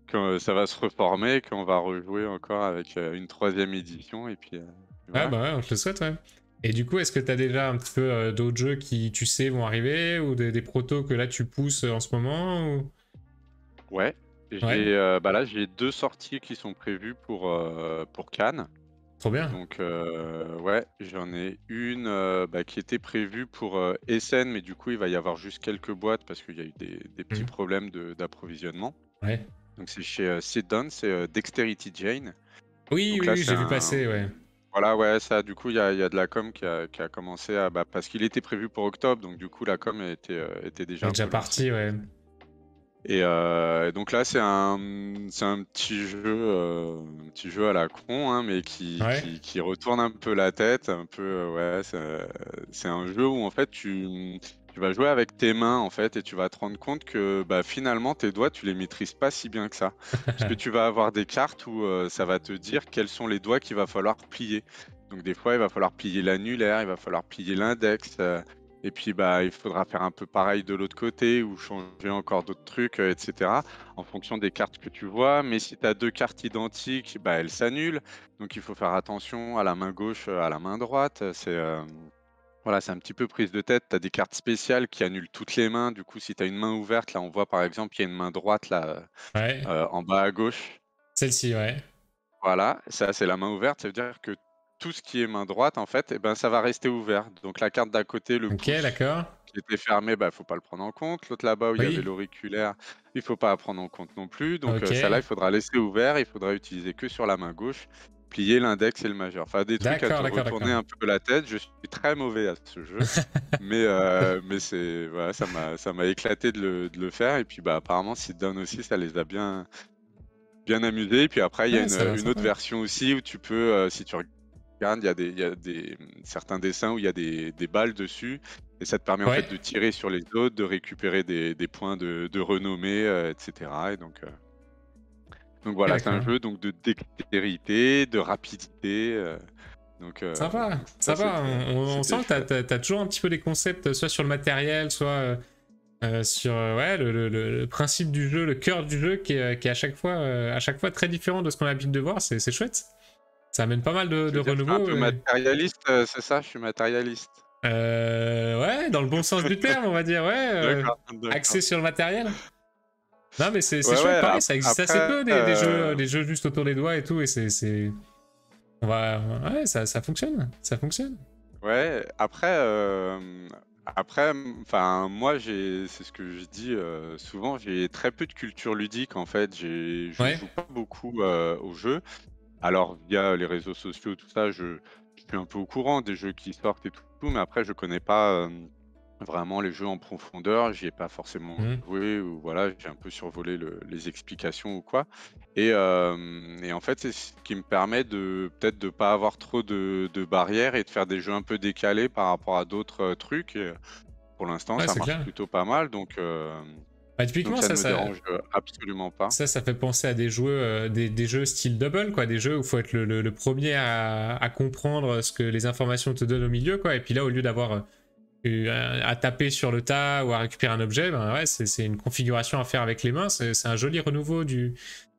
que ça va se reformer, qu'on va rejouer encore avec une troisième édition et puis Ouais, voilà, bah quoi. ouais, on te le souhaite, ouais. Et du coup, est-ce que t'as déjà un petit peu d'autres jeux qui, tu sais, vont arriver ou des protos que là tu pousses en ce moment ou... Ouais, Ouais, bah là, j'ai 2 sorties qui sont prévues pour Cannes. trop bien. Donc ouais, j'en ai une bah, qui était prévue pour Essen, mais du coup, il va y avoir juste quelques boîtes parce qu'il y a eu des petits Mm. problèmes d'approvisionnement. Ouais. Donc c'est chez Sit Down, c'est Dexterity Jane. Oui, Donc oui, là, oui, c'est j'ai vu un passer, ouais. voilà, ouais, ça, du coup, il y a de la com qui a commencé à bah, parce qu'il était prévu pour octobre, donc du coup, la com était déjà Elle est un déjà peu lancée. partie, ouais. Et donc là, c'est un petit jeu à la con, hein, mais Ouais. qui retourne un peu la tête, un peu, ouais, c'est un jeu où en fait, tu vas jouer avec tes mains, en fait, et tu vas te rendre compte que bah, finalement, tes doigts, tu les maîtrises pas si bien que ça. Puisque tu vas avoir des cartes où ça va te dire quels sont les doigts qu'il va falloir plier. Donc des fois, il va falloir plier l'annulaire, il va falloir plier l'index. Et puis, bah, il faudra faire un peu pareil de l'autre côté ou changer encore d'autres trucs, etc. en fonction des cartes que tu vois. Mais si tu as 2 cartes identiques, bah, elles s'annulent. Donc, il faut faire attention à la main gauche, à la main droite. Voilà, c'est un petit peu prise de tête. Tu as des cartes spéciales qui annulent toutes les mains. Du coup, si tu as une main ouverte, là, on voit par exemple, il y a une main droite là, Ouais. en bas à gauche. Celle-ci, ouais. Voilà, ça, c'est la main ouverte. Ça veut dire que tout ce qui est main droite, en fait, eh ben, ça va rester ouvert. Donc, la carte d'à côté, le Ok, pouce d'accord. qui était fermé, bah, faut pas le prendre en compte. L'autre là-bas où il y avait Oui. l'auriculaire, il faut pas prendre en compte non plus. Donc Ok. celle-là, il faudra laisser ouvert, il faudra utiliser que sur la main gauche, plier l'index et le majeur. Enfin des trucs à D'accord, te d'accord, retourner d'accord. un peu la tête. Je suis très mauvais à ce jeu, mais c'est voilà, ça m'a éclaté de le faire et puis, bah, apparemment Sit Down aussi, ça les a bien amusés et puis après il y a Ouais, ça a l'air une autre sympa. version aussi où tu peux, si tu regardes, il y a certains dessins où il y a des balles dessus et ça te permet en fait Ouais. de tirer sur les autres, de récupérer des points de renommée, et cetera et donc Ok, voilà, c'est un d'accord. jeu donc de dextérité, de rapidité, Sympa, donc ça sympa. On c'était sent que chouette. t'as toujours un petit peu des concepts, soit sur le matériel, soit sur ouais, le principe du jeu, le cœur du jeu, qui est à chaque fois très différent de ce qu'on a l'habitude de voir. C'est chouette. Ça amène pas mal Tu de veux dire que je suis un renouveau. peu matérialiste, c'est ça? Je suis matérialiste? Ouais, dans le bon sens du terme, on va dire. Ouais, D'accord, axé d'accord. sur le matériel. Non, mais c'est Ouais, chouette. ouais, Pareil, ça existe assez après, peu des jeux juste autour des doigts et tout. Et on va, ouais, ça fonctionne. Ça fonctionne. ouais, après, enfin, moi, c'est ce que je dis souvent, j'ai très peu de culture ludique en fait. Je Ouais. joue pas beaucoup aux jeux. Alors, via les réseaux sociaux, tout ça, je suis un peu au courant des jeux qui sortent et tout, mais après, je connais pas vraiment les jeux en profondeur. J'y ai pas forcément Mhm. joué ou voilà, j'ai un peu survolé les explications ou quoi. Et en fait, c'est ce qui me permet de peut-être de pas avoir trop de barrières et de faire des jeux un peu décalés par rapport à d'autres trucs. Et, pour l'instant, Ouais, ça c'est marche clair. plutôt pas mal, Bah, donc typiquement, ça ne me dérange absolument pas. ça fait penser à des jeux, des jeux style Double, quoi, des jeux où il faut être le premier à comprendre ce que les informations te donnent au milieu, quoi. Et puis là, au lieu d'avoir à taper sur le tas ou à récupérer un objet, ben ouais, c'est une configuration à faire avec les mains. C'est un joli renouveau de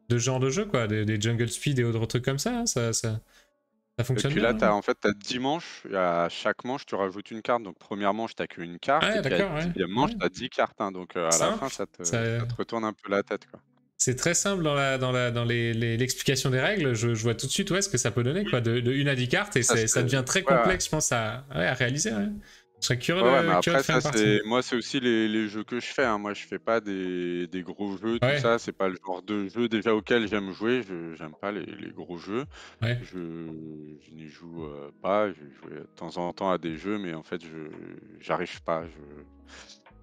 ce genre de jeu, quoi, des Jungle Speed et autres trucs comme ça, hein, ça. Ça Et fonctionne puis bien, là, ouais. en fait, tu as 10 manches. Et à chaque manche, tu rajoutes une carte. Donc, première manche, tu qu'une carte. Et Ouais, puis, à la d'accord, ouais. 10e manche, Ouais. tu as 10 cartes. Hein, donc, à la fin, Simple. ça te retourne un peu la tête, quoi. C'est très simple dans l'explication des règles. Je vois tout de suite ce que ça peut donner, quoi, de 1 à 10 cartes, et Ça, ça devient très ouais, ouais. complexe, je pense, à réaliser. Ouais. Je serais Ouais, ouais, mais curieux de après faire ça, une partie. c'est aussi les jeux que je fais, hein. Moi, je fais pas des gros jeux, tout Ouais, ça. C'est pas le genre de jeu déjà auquel j'aime jouer. Je J'aime pas les gros jeux. ouais. Je n'y joue, pas. Je joue de temps en temps à des jeux, mais en fait, j'arrive pas.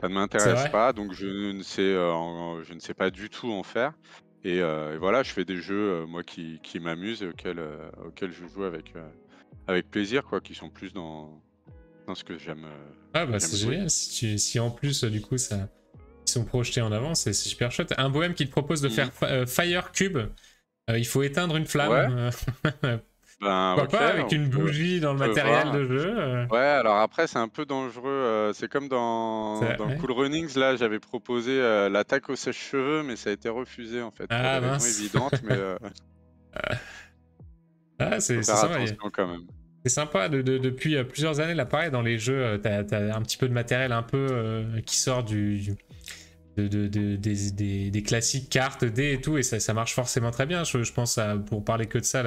Ça ne C'est m'intéresse vrai. pas, donc je ne sais pas du tout en faire. Et voilà, je fais des jeux, moi qui m'amusent et auxquels je joue avec plaisir, quoi, qui sont plus dans ce que Ah bah j'aime c'est jouer. génial. Si en plus, du coup, ils sont projetés en avant, c'est super chouette. Un bohème qui te propose de faire Mmh. Fire Cube. Il faut éteindre une Ouais, flamme. ben, Pourquoi OK, pas avec une bougie dans on le peut matériel voir. de jeu. Ouais, alors après, c'est un peu dangereux, c'est comme dans Ouais. Cool Runnings, là, j'avais proposé, l'attaque au sèche-cheveux, mais ça a été refusé, en fait, pour des Ah raisons mince. évidentes, mais Ah, faut c'est faire sympa. attention quand même. C'est sympa depuis plusieurs années, là, pareil, dans les jeux, t'as un petit peu de matériel un peu qui sort des classiques cartes, dés et tout, et ça marche forcément très bien. Je pense, pour parler que de ça,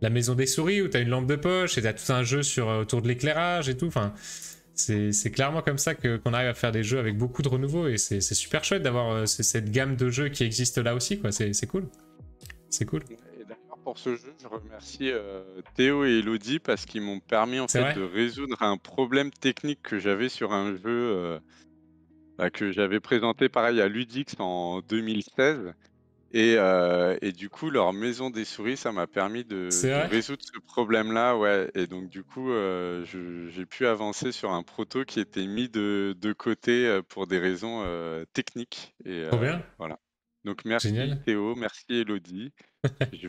la maison des souris, où t'as une lampe de poche, et t'as tout un jeu autour de l'éclairage et tout. Enfin, c'est clairement comme ça qu'on arrive à faire des jeux avec beaucoup de renouveau, et c'est super chouette d'avoir cette gamme de jeux qui existe là aussi, quoi. C'est cool. C'est cool. Et d'ailleurs, pour ce jeu, je remercie, Théo et Elodie parce qu'ils m'ont permis, en C'est fait, vrai? de résoudre un problème technique que j'avais sur un jeu, que j'avais présenté pareil à Ludix en 2016. Et du coup, leur maison des souris, ça m'a permis C'est de vrai? résoudre ce problème-là, ouais. Et donc du coup, j'ai pu avancer sur un proto qui était mis de côté, pour des raisons, techniques. Trop bien. Voilà. Donc merci Génial. Théo, merci Elodie. Je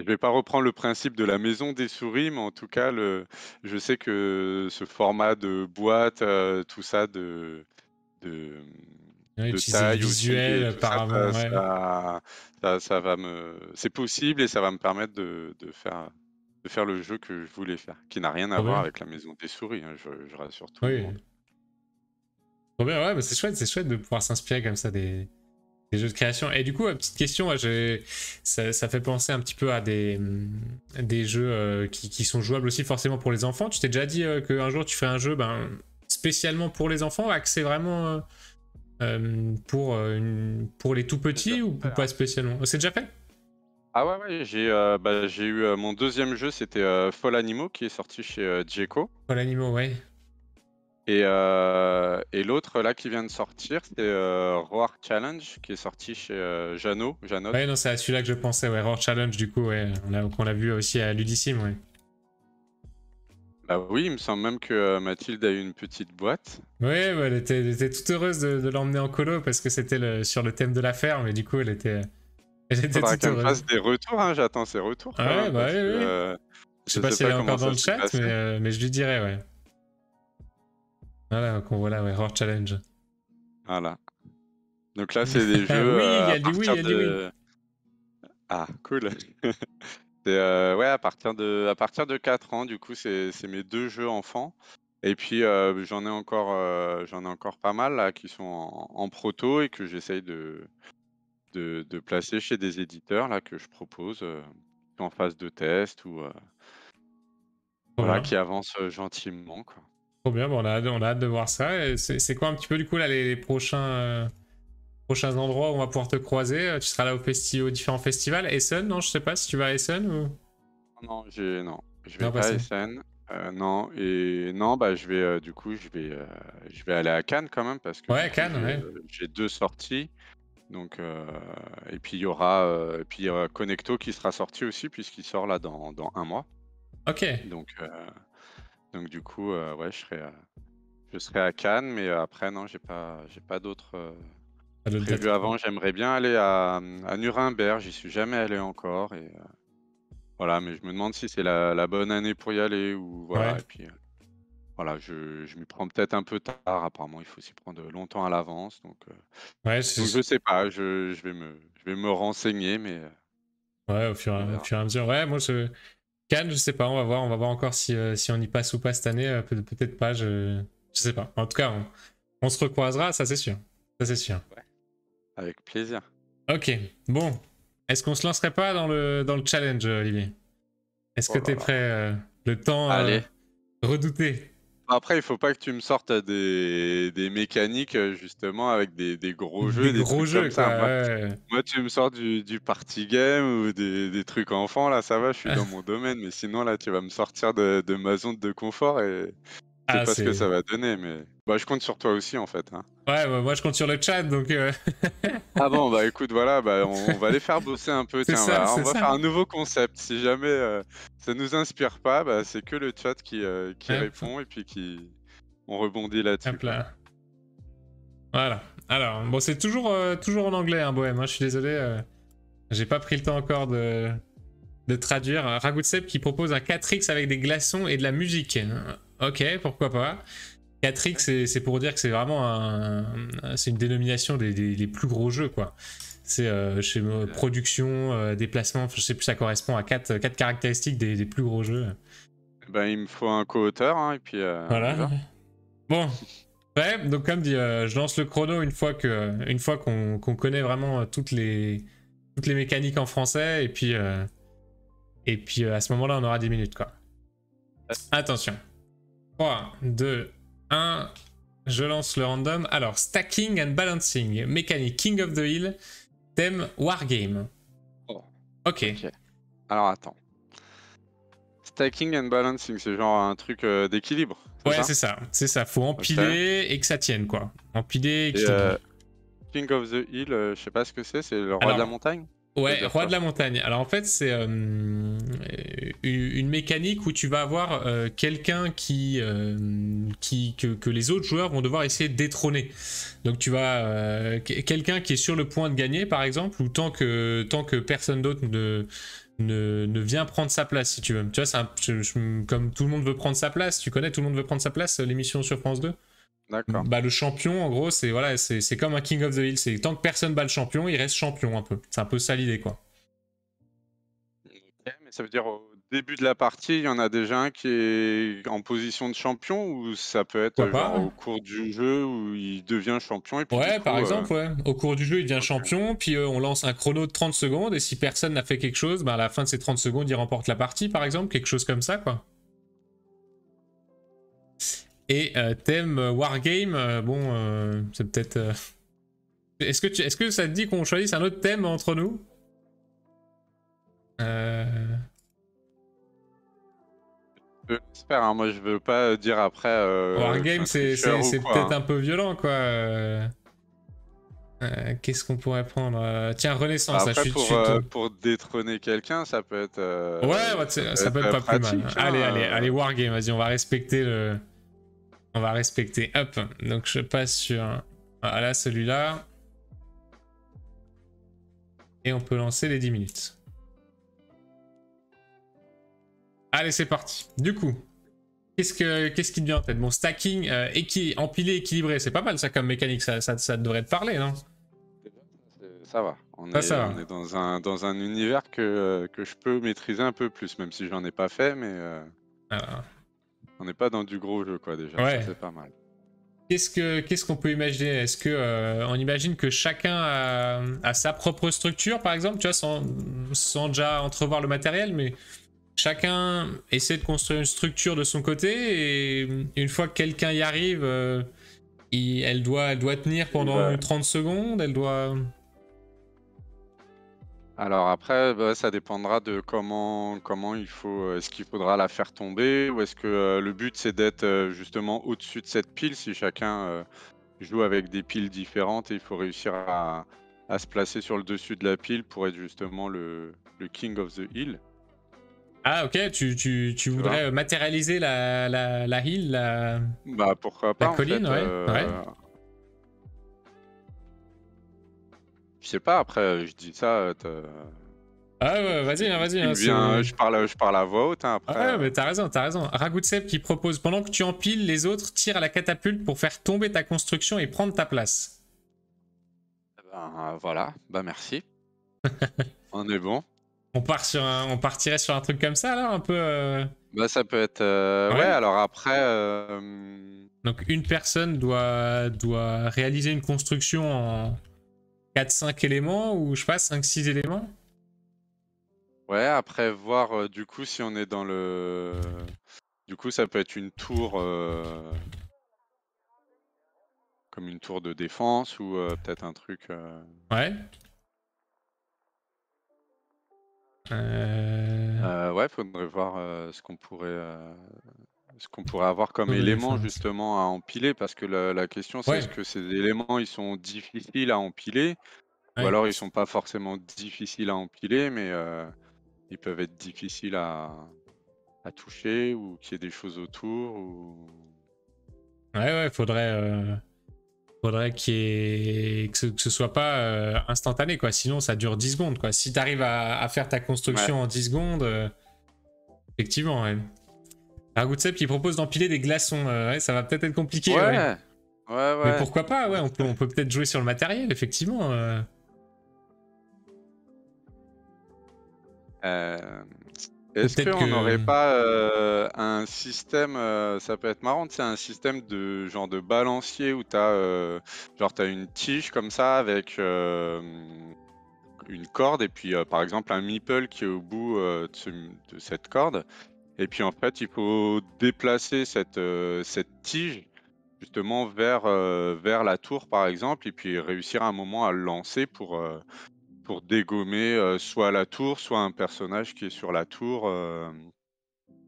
vais pas reprendre le principe de la maison des souris, mais en tout cas, je sais que ce format de boîte, tout ça, de, Ouais, de utiliser le taille aussi visuel, et tout ça, apparemment, ouais. ça va c'est possible et ça va me permettre de faire le jeu que je voulais faire, qui n'a rien à Trop voir bien. avec la maison des souris, hein, je rassure tout le Oui. monde. Trop bien, ouais, bah c'est chouette de pouvoir s'inspirer comme ça des jeux de création. Et du coup, petite question, ça fait penser un petit peu à des jeux qui sont jouables aussi forcément pour les enfants. Tu t'es déjà dit qu'un jour tu ferais un jeu spécialement pour les enfants, axé vraiment pour les tout C'est déjà petits, ou fait, pas hein. spécialement? C'est déjà fait? Ah ouais, ouais, j'ai eu, mon deuxième jeu, c'était, Fall Animaux qui est sorti chez, Djeco. Pas l'animaux, ouais. Et l'autre là qui vient de sortir, c'est, Roar Challenge qui est sorti chez, Jeannot. Ouais, non, c'est à celui-là que je pensais, ouais. Roar Challenge, du coup, ouais. Qu'on a vu aussi à Ludicime, ouais. Bah oui, il me semble même que, Mathilde a eu une petite boîte. Ouais, bah, elle était toute heureuse de l'emmener en colo parce que c'était sur le thème de la ferme, et du coup, elle était Faudra toute qu'elle me heureuse. fasse des retours, hein, j'attends ses retours quand Ouais, même bah parce oui, que, oui. Je sais je pas sais si elle pas est comment encore dans ça le s'est chat, passé. mais je lui dirai, ouais. Voilà, qu'on voit là, ouais, Roar Challenge. Voilà. Donc là, c'est des jeux, Oui, à elle dit oui, partir elle dit oui. de ah cool. C'est, ouais, à partir de 4 ans, du coup, c'est mes 2 jeux enfants et puis, j'en ai encore pas mal là qui sont en proto et que j'essaye de placer chez des éditeurs là que je propose, qui sont en phase de test ou, Trop voilà, bien. qui avancent, gentiment, quoi. Trop bien, bon, on a hâte de voir ça. Et c'est quoi un petit peu, du coup, là, les prochains endroits où on va pouvoir te croiser? Tu seras là aux différents festivals. Essen, non, je sais pas si tu vas à Essen ou. Non, je vais Non, pas pas à ça. Essen, non et non, bah, du coup, je vais aller à Cannes quand même parce que du Ouais, coup, Cannes, ouais. j'ai 2 sorties donc et puis il y aura Connecto qui sera sorti aussi puisqu'il sort là dans un mois Ok. donc du coup, ouais, je serai à Cannes mais après non, j'ai pas d'autres, Pas d'autres dates. prévues avant. J'aimerais bien aller à Nuremberg, j'y suis jamais allé encore et voilà, mais je me demande si c'est la bonne année pour y aller ou Ouais. voilà et puis, voilà, je m'y prends peut-être un peu tard. Apparemment, il faut s'y prendre longtemps à l'avance Ouais, donc je sais pas, je vais me renseigner mais ouais, on au verra. fur et à mesure. Ouais, moi, Cannes, je sais pas, on va voir encore si on y passe ou pas cette année. Peut-être pas, je sais pas. En tout cas, on se recroisera, ça c'est sûr. Ça c'est sûr. Ouais. Avec plaisir. Ok, bon. Est-ce qu'on se lancerait pas dans le challenge, Olivier? Est-ce que t'es prêt? Le temps redouté. Après, il faut pas que tu me sortes des mécaniques, justement, avec des gros jeux, Des gros trucs jeux, comme ça. quoi, ouais. Moi, tu me sors du party game ou des trucs enfants, là, ça va, je suis dans mon domaine. Mais sinon, là, tu vas me sortir de ma zone de confort et je sais pas ce que ça va donner. Mais bah, je compte sur toi aussi, en fait. Hein. Ouais, bah, moi, je compte sur le chat, donc... Ah bon, bah écoute, voilà, bah, on va les faire bosser un peu. Tiens, on va faire un nouveau concept. Si jamais ça nous inspire pas, bah, c'est que le chat qui répond et puis on rebondit là-dessus. Voilà. Alors, bon, c'est toujours en anglais, hein, Bohème. Hein, je suis désolé. J'ai pas pris le temps encore de traduire. Ragoutsep qui propose un 4X avec des glaçons et de la musique. Ok, pourquoi pas. 4X, c'est pour dire que c'est vraiment c'est une dénomination des plus gros jeux, quoi. C'est chez production, déplacement, je sais plus, ça correspond à 4 caractéristiques des plus gros jeux. Ben, il me faut un co-auteur, hein, et puis voilà. Bon, ouais, donc comme dit, je lance le chrono une fois qu'on connaît vraiment toutes les mécaniques en français, et puis à ce moment-là, on aura 10 minutes, quoi. Attention. 3, 2, 1, je lance le random. Alors, stacking and balancing, mécanique King of the Hill, thème Wargame. Oh. Ok. Alors, attends. Stacking and balancing, c'est genre un truc d'équilibre. Ouais, c'est ça. C'est ça. Faut empiler et que ça tienne, quoi. Empiler et que King of the Hill, je sais pas ce que c'est le roi de la montagne? Ouais, roi de la montagne. Alors en fait, c'est une mécanique où tu vas avoir quelqu'un que les autres joueurs vont devoir essayer de détrôner. Donc tu vas quelqu'un qui est sur le point de gagner, par exemple, ou tant que personne d'autre ne vient prendre sa place, si tu veux. Tu vois, comme tout le monde veut prendre sa place. Tu connais Tout le monde veut prendre sa place, l'émission sur France 2? D'accord. Bah, le champion, en gros, c'est voilà, c'est comme un King of the Hill. C'est tant que personne bat le champion, il reste champion un peu. C'est un peu ça l'idée, quoi. Okay, mais ça veut dire au début de la partie, il y en a déjà un qui est en position de champion, ou ça peut être genre au cours du jeu où il devient champion et puis ouais, par exemple, ouais. Au cours du jeu, il devient champion, puis on lance un chrono de 30 secondes, et si personne n'a fait quelque chose, bah, à la fin de ces 30 secondes, il remporte la partie, par exemple, quelque chose comme ça, quoi. Et thème Wargame, bon, c'est peut-être... Est-ce que ça te dit qu'on choisisse un autre thème entre nous? J'espère, hein, moi je veux pas dire après... Wargame, c'est peut-être un peu violent, quoi. Qu'est-ce qu'on pourrait prendre? Tiens, Renaissance, après, là, pour détrôner quelqu'un, ça peut être... ouais, ça peut être pas pratique, plus mal. Hein. Allez, Wargame, vas-y, on va respecter le... On va respecter. Hop, donc je passe sur... Voilà, celui-là. Et on peut lancer les 10 minutes. Allez, c'est parti. Du coup, qu'est-ce qui te vient en tête? Bon, stacking, empilé, équilibré, c'est pas mal ça comme mécanique, ça devrait te parler, non? Ça va. On est dans un univers que je peux maîtriser un peu plus, même si j'en ai pas fait, mais on n'est pas dans du gros jeu, quoi, déjà. Ouais. Ça, c'est pas mal. Qu'est-ce qu'on peut imaginer? Est-ce que on imagine que chacun a sa propre structure, par exemple, tu vois, sans déjà entrevoir le matériel, mais chacun essaie de construire une structure de son côté, et une fois que quelqu'un y arrive, elle doit tenir pendant 30 secondes, elle doit... Alors après, bah, ça dépendra de comment il faut... Est-ce qu'il faudra la faire tomber, ou est-ce que le but c'est d'être justement au-dessus de cette pile, si chacun joue avec des piles différentes, et il faut réussir à se placer sur le dessus de la pile pour être justement le King of the Hill. Ah ok, tu voudrais matérialiser la hill, bah pourquoi pas, la colline, en fait, ouais. Je sais pas, après je dis ça... Ah ouais, vas-y, vas-y. Je parle à voix haute, hein, après. Ouais, mais t'as raison. Ragoutsep qui propose, pendant que tu empiles, les autres tirent à la catapulte pour faire tomber ta construction et prendre ta place. Ben voilà, bah merci. On est bon. On partirait sur un truc comme ça, alors, un peu... Bah, ça peut être... Ouais, alors après... Donc, une personne doit réaliser une construction en 4-5 éléments, ou je sais pas, 5-6 éléments. Ouais, après, voir, du coup, si on est dans le... Du coup, ça peut être une tour... comme une tour de défense, ou peut-être un truc... Ouais. Ouais, faudrait voir ce qu'on pourrait avoir comme élément justement à empiler, parce que la question c'est est-ce que ces éléments ils sont difficiles à empiler, ou alors ils sont pas forcément difficiles à empiler, mais ils peuvent être difficiles à toucher, ou qu'il y ait des choses autour, ou... Ouais, faudrait que ce soit pas instantané, quoi. Sinon, ça dure 10 secondes, quoi. Si t'arrives à faire ta construction en 10 secondes, effectivement, ouais. Un Goutsep qui propose d'empiler des glaçons, ouais, ça va peut-être être compliqué, ouais. Mais pourquoi pas, ouais, on peut peut-être jouer sur le matériel, effectivement. Est-ce qu'on n'aurait pas un système, ça peut être marrant, c'est un système de genre de balancier où t'as une tige comme ça avec une corde, et puis par exemple un meeple qui est au bout de cette corde, et puis en fait il faut déplacer cette tige justement vers la tour par exemple, et puis réussir à un moment à le lancer pour dégommer soit la tour, soit un personnage qui est sur la tour,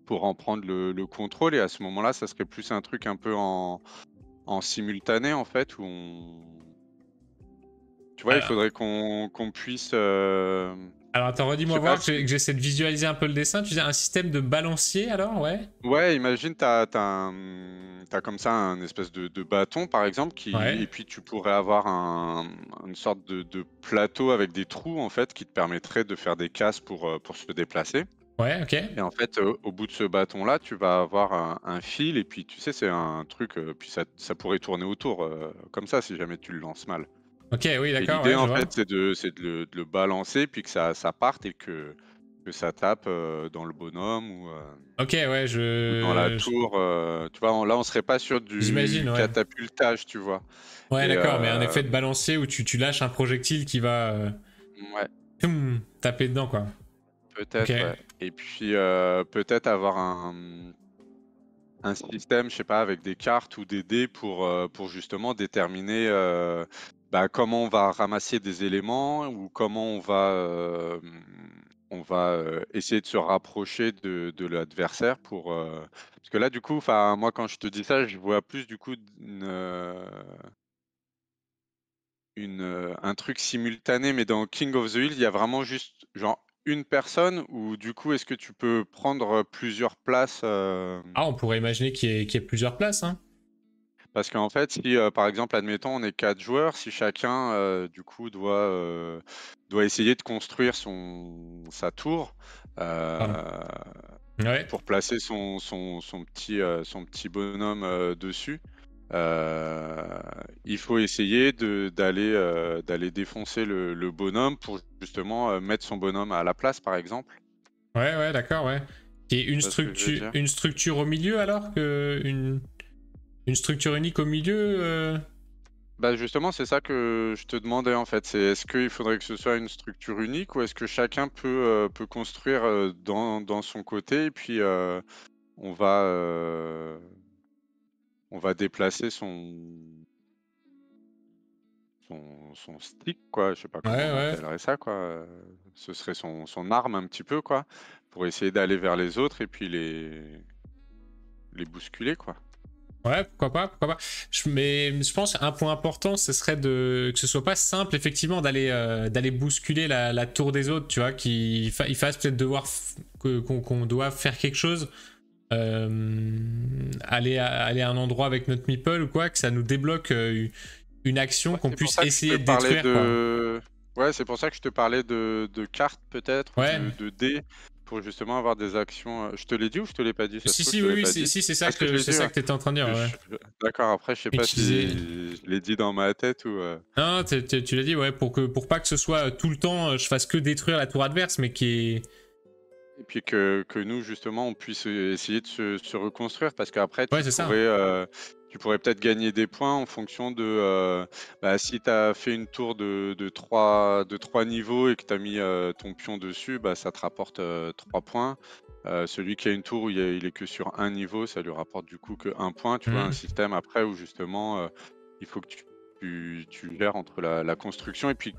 pour en prendre le contrôle. Et à ce moment-là, ça serait plus un truc un peu en simultané, en fait, où on... Tu vois, il faudrait qu'on puisse... Alors attends, redis-moi voir que j'essaie de visualiser un peu le dessin. Tu disais un système de balancier, alors, ouais? Ouais, imagine, t'as comme ça un espèce de bâton, par exemple, et puis tu pourrais avoir une sorte de plateau avec des trous, en fait, qui te permettrait de faire des cases pour se déplacer. Ouais, ok. Et en fait, au bout de ce bâton-là, tu vas avoir un fil, et puis tu sais, c'est un truc, puis ça pourrait tourner autour, comme ça, si jamais tu le lances mal. Ok, oui, Et d'accord, l'idée, ouais, en fait, c'est de le balancer, puis que ça parte, et que ça tape dans le bonhomme, ou ok, ouais, dans la tour. Tu vois, là, on serait pas sur J'imagine, du ouais. catapultage, tu vois. Ouais, Et d'accord, mais un effet de balancier où tu lâches un projectile qui va ouais, taper dedans, quoi. peut-être, ouais. Et puis, peut-être avoir un système, je sais pas, avec des cartes ou des dés pour justement déterminer comment on va ramasser des éléments, ou comment on va essayer de se rapprocher de l'adversaire pour... Parce que là, du coup, moi, quand je te dis ça, je vois plus du coup un truc simultané, mais dans King of the Hill, il y a vraiment juste genre une personne, ou du coup, est-ce que tu peux prendre plusieurs places Ah, on pourrait imaginer qu'il y ait plusieurs places, hein. Parce qu'en fait, si par exemple, admettons, on est 4 joueurs, si chacun du coup doit essayer de construire sa tour pour placer son petit bonhomme dessus, il faut essayer d'aller défoncer le bonhomme pour justement mettre son bonhomme à la place, par exemple. Ouais, d'accord, ouais. Et une structure au milieu, alors que une structure unique au milieu Bah justement, c'est ça que je te demandais en fait. C'est est-ce qu'il faudrait que ce soit une structure unique, ou est-ce que chacun peut construire dans son côté, et puis on va déplacer son stick, quoi. Je sais pas comment on appellerait ça, quoi. Ce serait son arme un petit peu, quoi, pour essayer d'aller vers les autres et puis les bousculer, quoi. Ouais, pourquoi pas. Mais je pense qu'un point important, ce serait que ce soit pas simple, effectivement, d'aller bousculer la tour des autres, tu vois, qu'il fasse peut-être qu'on doit faire quelque chose, aller à un endroit avec notre meeple ou quoi, que ça nous débloque une action qu'on puisse essayer de détruire, quoi. Ouais, c'est pour ça que je te parlais de cartes, peut-être, ou de dés, pour justement avoir des actions. Je te l'ai dit ou je te l'ai pas dit? Ça se trouve, je te l'ai Oui, pas dit. c'est ça Est-ce que je l'ai c'est dit, ça ouais? que t'étais en train de dire, ouais. D'accord, après je sais pas Utiliser... si je l'ai dit dans ma tête ou. Non, tu l'as dit, ouais, pour pas que ce soit tout le temps, je fasse que détruire la tour adverse, mais qui est... Et puis que nous, justement, on puisse essayer de se reconstruire parce qu'après, Ouais, c'est ça. tu pourrais peut-être gagner des points en fonction de si tu as fait une tour de 3 niveaux et que tu as mis ton pion dessus, ça te rapporte 3 points. Celui qui a une tour où il est que sur un niveau, ça lui rapporte du coup que 1 point. Tu vois, un système après où justement, il faut que tu gères entre la construction et puis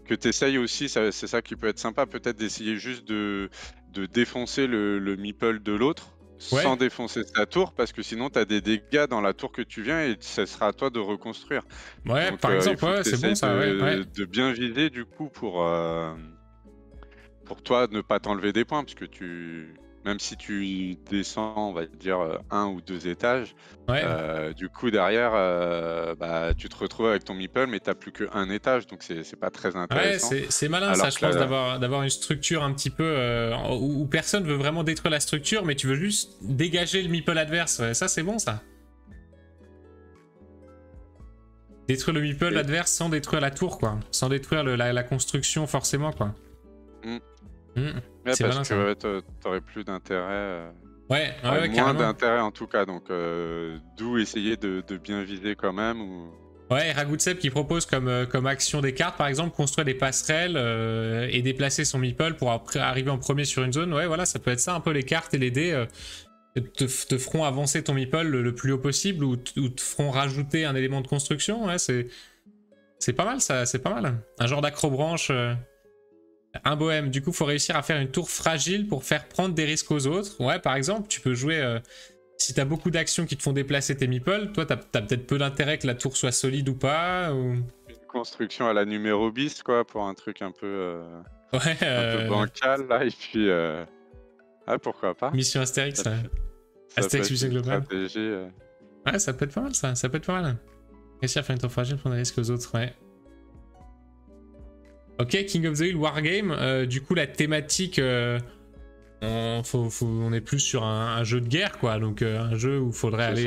que tu essayes aussi, c'est ça qui peut être sympa, peut-être d'essayer juste de défoncer le meeple de l'autre sans défoncer sa tour, parce que sinon tu as des dégâts dans la tour que tu viens et ça sera à toi de reconstruire. Ouais, Donc, par il exemple, faut que ouais, tu c'est bon ça, ouais. de bien viser du coup pour toi ne pas t'enlever des points, parce que même si tu descends, on va dire, 1 ou 2 étages, du coup derrière, tu te retrouves avec ton meeple, mais tu as plus qu'un étage, donc c'est pas très intéressant. Ouais, c'est malin ça, je pense, d'avoir une structure un petit peu où personne veut vraiment détruire la structure, mais tu veux juste dégager le meeple adverse. Ouais, ça, c'est bon ça. Détruire le meeple adverse sans détruire la tour, quoi. Sans détruire la construction, forcément, quoi. Ouais, parce que t'aurais plus d'intérêt. Moins d'intérêt en tout cas, donc d'où essayer de bien viser quand même. Ouais, Ragutsep qui propose comme action des cartes, par exemple, construire des passerelles et déplacer son meeple pour arriver en premier sur une zone. Ouais, voilà, ça peut être ça, un peu les cartes et les dés te feront avancer ton meeple le plus haut possible ou te feront rajouter un élément de construction. Ouais, c'est pas mal ça, c'est pas mal. Un genre d'acrobranche... Un bohème, du coup, faut réussir à faire une tour fragile pour faire prendre des risques aux autres. Ouais, par exemple, tu peux jouer... si t'as beaucoup d'actions qui te font déplacer tes meeples, toi, t'as peut-être peu d'intérêt que la tour soit solide ou pas. Une construction à la numéro bis, quoi, pour un truc un peu... un peu bancal, là, et puis... Ah, pourquoi pas. Mission Astérix, là. Astérix Mission Global. Ouais, ça peut être pas mal, ça. Ça peut être pas mal. Réussir à faire une tour fragile pour prendre des risques aux autres, ouais. Ok, King of the Hill Wargame, du coup la thématique, on est plus sur un jeu de guerre quoi, donc un jeu où il faudrait aller...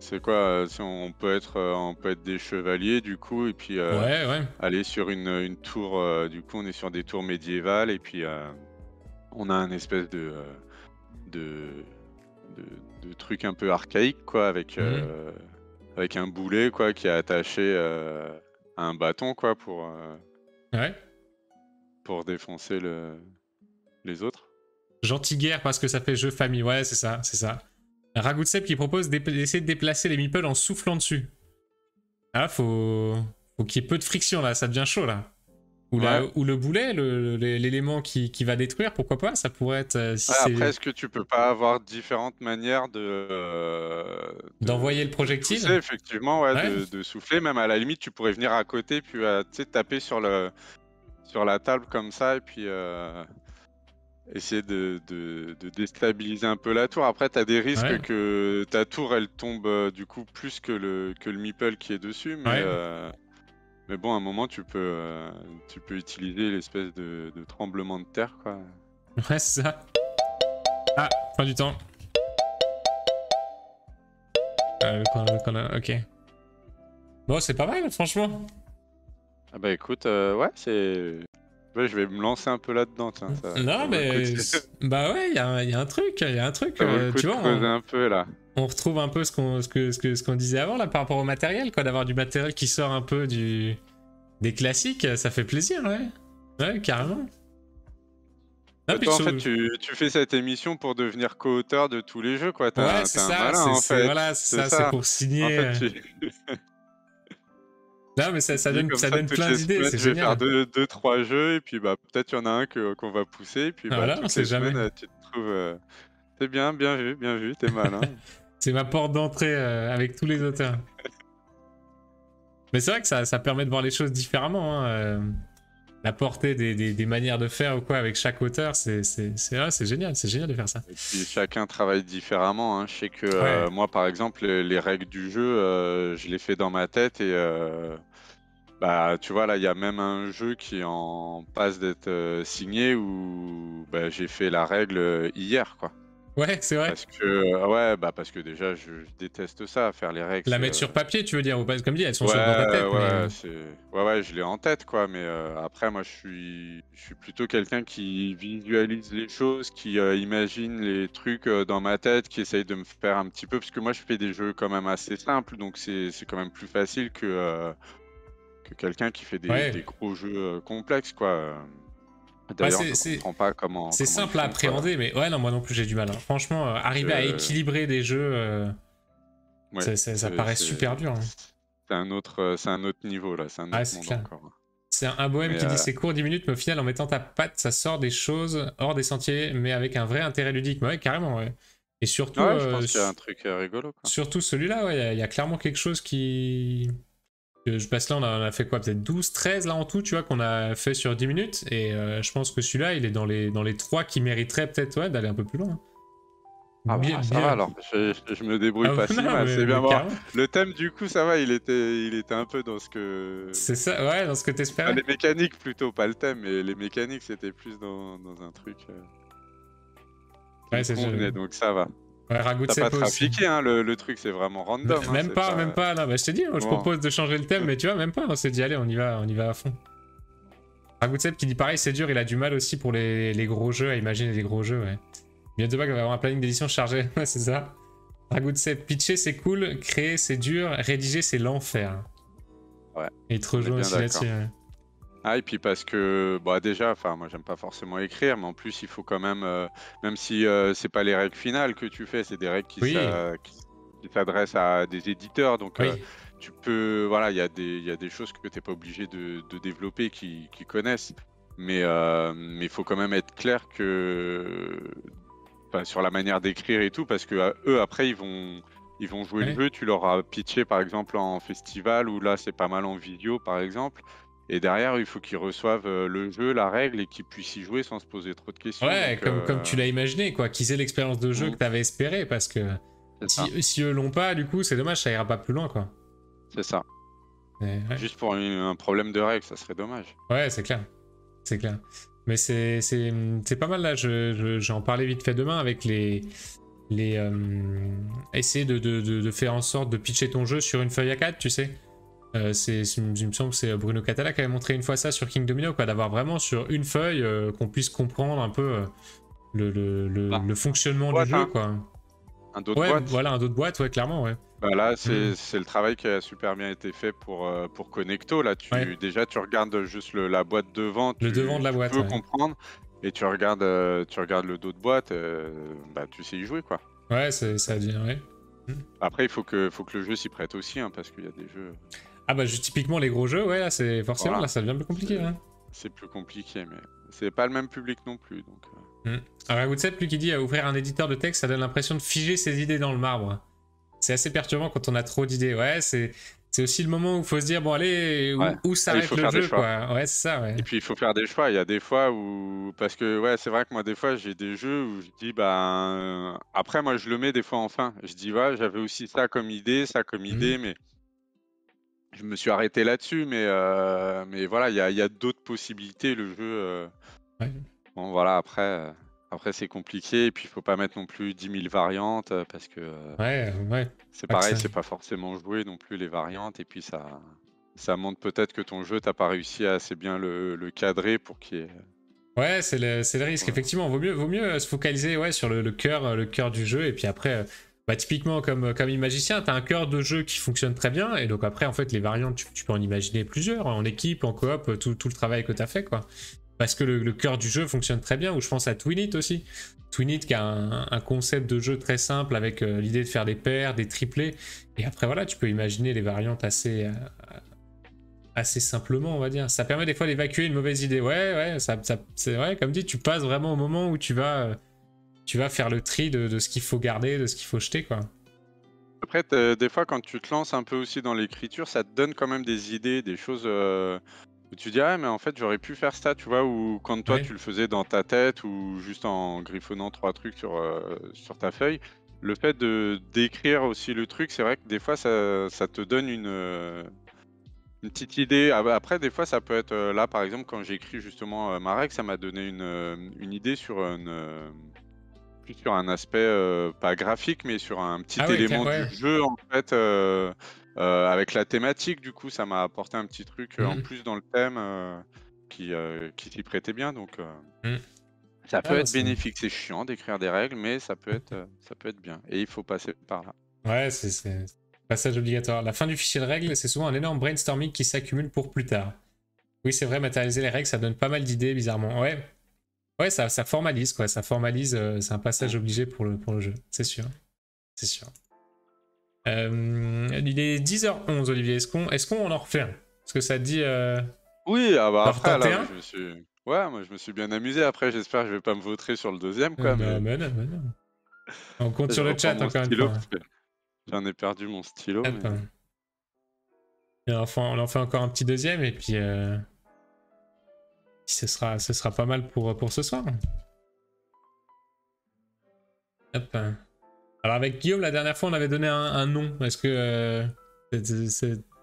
c'est quoi, on peut être des chevaliers du coup, et puis aller sur une tour, du coup on est sur des tours médiévales, et puis on a un espèce de truc un peu archaïque quoi, avec un boulet quoi qui est attaché... un bâton quoi pour défoncer les autres. Gentil guerre parce que ça fait jeu famille, ouais c'est ça, c'est ça. Ragutsep qui propose d'essayer de déplacer les meeples en soufflant dessus. Ah faut qu'il y ait peu de friction là, ça devient chaud là. Ou le boulet, l'élément qui va détruire, pourquoi pas, ça pourrait être... après, est-ce que tu peux pas avoir différentes manières d'envoyer le projectile, de effectivement, de souffler, même à la limite, tu pourrais venir à côté, puis taper sur la table comme ça, et puis essayer de déstabiliser un peu la tour. Après, tu as des risques que ta tour, elle tombe du coup plus que le meeple qui est dessus, mais bon, à un moment, tu peux utiliser l'espèce de tremblement de terre, quoi. Ouais, c'est ça. Ah, fin du temps. Ok. Bon, c'est pas mal, franchement. Ah bah écoute, ouais, c'est... Ouais, je vais me lancer un peu là-dedans, tiens. Non, mais... Bah ouais, il y a un truc, tu vois, un peu, là. On retrouve un peu ce qu'on disait avant là par rapport au matériel, quoi, d'avoir du matériel qui sort un peu des classiques, ça fait plaisir, ouais. Ouais, carrément. Toi, en fait, tu fais cette émission pour devenir co-auteur de tous les jeux, quoi. Ouais, c'est ça, voilà, c'est pour signer. En fait, non, mais ça donne plein d'idées, c'est génial. Je vais faire 2-3 jeux, et puis peut-être il y en a un qu'on va pousser, et puis voilà, toutes les semaines, tu te trouves... C'est bien vu, t'es malin. C'est ma porte d'entrée avec tous les auteurs. Mais c'est vrai que ça permet de voir les choses différemment. La portée des manières de faire ou quoi avec chaque auteur, c'est génial de faire ça. Et puis chacun travaille différemment. Hein. Je sais que moi, par exemple, les règles du jeu, je les fais dans ma tête, et Bah, tu vois, là, il y a même un jeu qui est en passe d'être signé où bah, j'ai fait la règle hier, quoi. Ouais, c'est vrai. Parce que, ouais, bah, parce que déjà, je déteste ça, faire les règles. La mettre sur papier, tu veux dire, ou pas? Comme dit, elles sont Ouais, dans ta tête, mais... ouais, je l'ai en tête, quoi. Mais après, moi, je suis plutôt quelqu'un qui visualise les choses, qui imagine les trucs dans ma tête, qui essaye de me faire un petit peu. Parce que moi, je fais des jeux quand même assez simples, donc c'est quand même plus facile que quelqu'un qui fait des Ouais. gros jeux complexes, quoi. Bah, D'ailleurs, je comprends pas comment c'est ils simple à font, quoi. appréhender, mais ouais, non, moi non plus j'ai du mal, hein. Franchement, arriver à équilibrer des jeux, Ouais, ça paraît super dur, hein. c'est un autre niveau, là, c'est un Ouais, autre c'est monde clair. encore. C'est un bohème Mais qui dit c'est court 10 minutes, mais au final, en mettant ta patte, ça sort des choses hors des sentiers, mais avec un vrai intérêt ludique. Ouais, carrément, ouais. Et surtout, ouais, je pense qu'il y a un truc rigolo, quoi. surtout celui-là, ouais, il y a clairement quelque chose qui... Je passe là, on a fait quoi? Peut-être 12, 13 là en tout, tu vois, qu'on a fait sur 10 minutes. Et je pense que celui-là, il est dans les 3 qui mériteraient peut-être ouais, d'aller un peu plus loin. Ah bah, ça va alors, je me débrouille Ah, pas si non, mal, c'est bien. mais Bon, carrément. le thème, du coup, ça va, il était un peu dans ce que... C'est ça, ouais, dans ce que Enfin, t'espérais. les mécaniques plutôt, pas le thème, mais les mécaniques, c'était plus dans un truc qui Ouais, me c'est convenait, donc ça va. ouais, Ragout T'as pas Sepp aussi. trafiqué, hein, le truc, c'est vraiment random. Hein, Même pas, même pas. Non, bah, je t'ai dit, hein, je Bon. propose de changer le thème, mais tu vois, même pas. On s'est dit, allez, on y va à fond. Ragout Sepp qui dit pareil, c'est dur, il a du mal aussi pour les gros jeux, à imaginer les gros jeux, ouais. Bien de bug va avoir un planning d'édition chargé, ouais, c'est ça. Ragout Sepp, pitcher c'est cool, créer c'est dur, rédiger c'est l'enfer. Ouais. Et il te rejoint aussi là-dessus. Ouais. Ah, et puis parce que, bah déjà, enfin, moi j'aime pas forcément écrire, mais en plus il faut quand même si c'est pas les règles finales que tu fais, c'est des règles qui s'adressent à des éditeurs, donc tu peux, voilà, il y a des choses que t'es pas obligé de développer qui connaissent, mais il faut quand même être clair que, sur la manière d'écrire et tout, parce que eux après ils vont jouer le jeu, tu leur as pitché par exemple en festival, ou là c'est pas mal en vidéo par exemple. Et derrière, il faut qu'ils reçoivent le jeu, la règle, et qu'ils puissent y jouer sans se poser trop de questions. Ouais, donc, comme tu l'as imaginé, quoi. Qu'ils aient l'expérience de jeu que t'avais espéré, parce que si eux l'ont pas, du coup, c'est dommage, ça ira pas plus loin, quoi. C'est ça. Ouais. Juste pour un problème de règle, ça serait dommage. Ouais, c'est clair. C'est clair. Mais c'est pas mal, là. J'en parlais vite fait demain avec essayer de faire en sorte de pitcher ton jeu sur une feuille A4, tu sais. Il me semble que c'est Bruno Catala qui avait montré une fois ça sur King Domino, quoi, d'avoir vraiment sur une feuille qu'on puisse comprendre un peu le fonctionnement du jeu, quoi. Un dos de boîte. Voilà, un dos de boîte, ouais, clairement, ouais. Bah là, c'est le travail qui a super bien été fait pour Connecto. Là, déjà, tu regardes juste la boîte devant. Le devant de la boîte, tu peux comprendre. Et tu regardes le dos de boîte, bah, tu sais y jouer, quoi. Ouais, ça devient, ouais. Après, il faut que le jeu s'y prête aussi, hein, parce qu'il y a des jeux... Ah bah typiquement les gros jeux, ouais, là c'est forcément, voilà. Là ça devient plus compliqué. Hein. C'est plus compliqué, mais c'est pas le même public non plus. Donc, Alors Ragout Sepp, lui qui dit ouvrir un éditeur de texte, ça donne l'impression de figer ses idées dans le marbre. C'est assez perturbant quand on a trop d'idées. Ouais, c'est aussi le moment où il faut se dire, bon allez, où s'arrête le jeu, quoi. Ouais, c'est ça, ouais. Et puis il faut faire des choix. Il y a des fois où... Parce que, ouais, c'est vrai que moi, des fois, j'ai des jeux où je dis, bah... Après, moi, je le mets des fois en fin. Je dis, ouais, j'avais aussi ça comme idée, mais... Je me suis arrêté là-dessus, mais voilà, il y a d'autres possibilités, le jeu. Bon, voilà, après c'est compliqué, et puis il faut pas mettre non plus 10 000 variantes, parce que c'est pareil, c'est pas forcément joué non plus les variantes, et puis ça montre peut-être que ton jeu, t'as pas réussi à assez bien le cadrer pour qu'il y ait... Ouais, c'est le risque, effectivement, vaut mieux se focaliser sur le cœur du jeu, et puis après... Bah, typiquement, comme Imagicien, tu as un cœur de jeu qui fonctionne très bien, et donc après, en fait, les variantes, tu peux en imaginer plusieurs, en équipe, en coop, tout le travail que tu as fait, quoi. Parce que le cœur du jeu fonctionne très bien, ou je pense à Twinit aussi. Twinit qui a un concept de jeu très simple, avec l'idée de faire des paires, des triplés, et après, voilà, tu peux imaginer les variantes assez simplement, on va dire. Ça permet des fois d'évacuer une mauvaise idée. Ouais, c'est vrai, comme dit, tu passes vraiment au moment où tu vas faire le tri de ce qu'il faut garder, de ce qu'il faut jeter, quoi. Après, des fois, quand tu te lances un peu aussi dans l'écriture, ça te donne quand même des idées, des choses où tu dis, ah, mais en fait, j'aurais pu faire ça, tu vois, ou quand toi, tu le faisais dans ta tête, ou juste en griffonnant 3 trucs sur ta feuille. Le fait d'écrire aussi le truc, c'est vrai que des fois, ça te donne une petite idée. Après, des fois, ça peut être là, par exemple, quand j'ai écrit justement ma règle, ça m'a donné une idée sur plus sur un aspect pas graphique, mais sur un petit Ah ouais, élément du ouais. jeu, en fait, avec la thématique. Du coup, ça m'a apporté un petit truc en plus dans le thème qui s'y prêtait bien. Donc, Mm. ça Ah peut bah être bénéfique. C'est chiant d'écrire des règles, mais ça peut être bien. Et il faut passer par là. Ouais, c'est passage obligatoire. La fin du fichier de règles, c'est souvent un énorme brainstorming qui s'accumule pour plus tard. Oui, c'est vrai, matérialiser les règles, ça donne pas mal d'idées, bizarrement. Ouais, ouais, ça formalise, quoi. Ça formalise, c'est un passage obligé pour le jeu, c'est sûr. C'est sûr. Il est 10h11, Olivier. Est-ce qu'on en refait un? Est-ce que ça te dit Oui, ah bah après, là, un? moi, je me suis bien amusé. Après, j'espère que je vais pas me vautrer sur le deuxième, quoi, Non, mais mais non, mais non. On compte je sur le reprends chat mon encore une stylo fois. parce que j'en ai perdu mon stylo. Hop. Et on en fait encore un petit deuxième et puis ce sera pas mal pour ce soir. Hop. Alors avec Guillaume, la dernière fois, on avait donné un nom. Est-ce que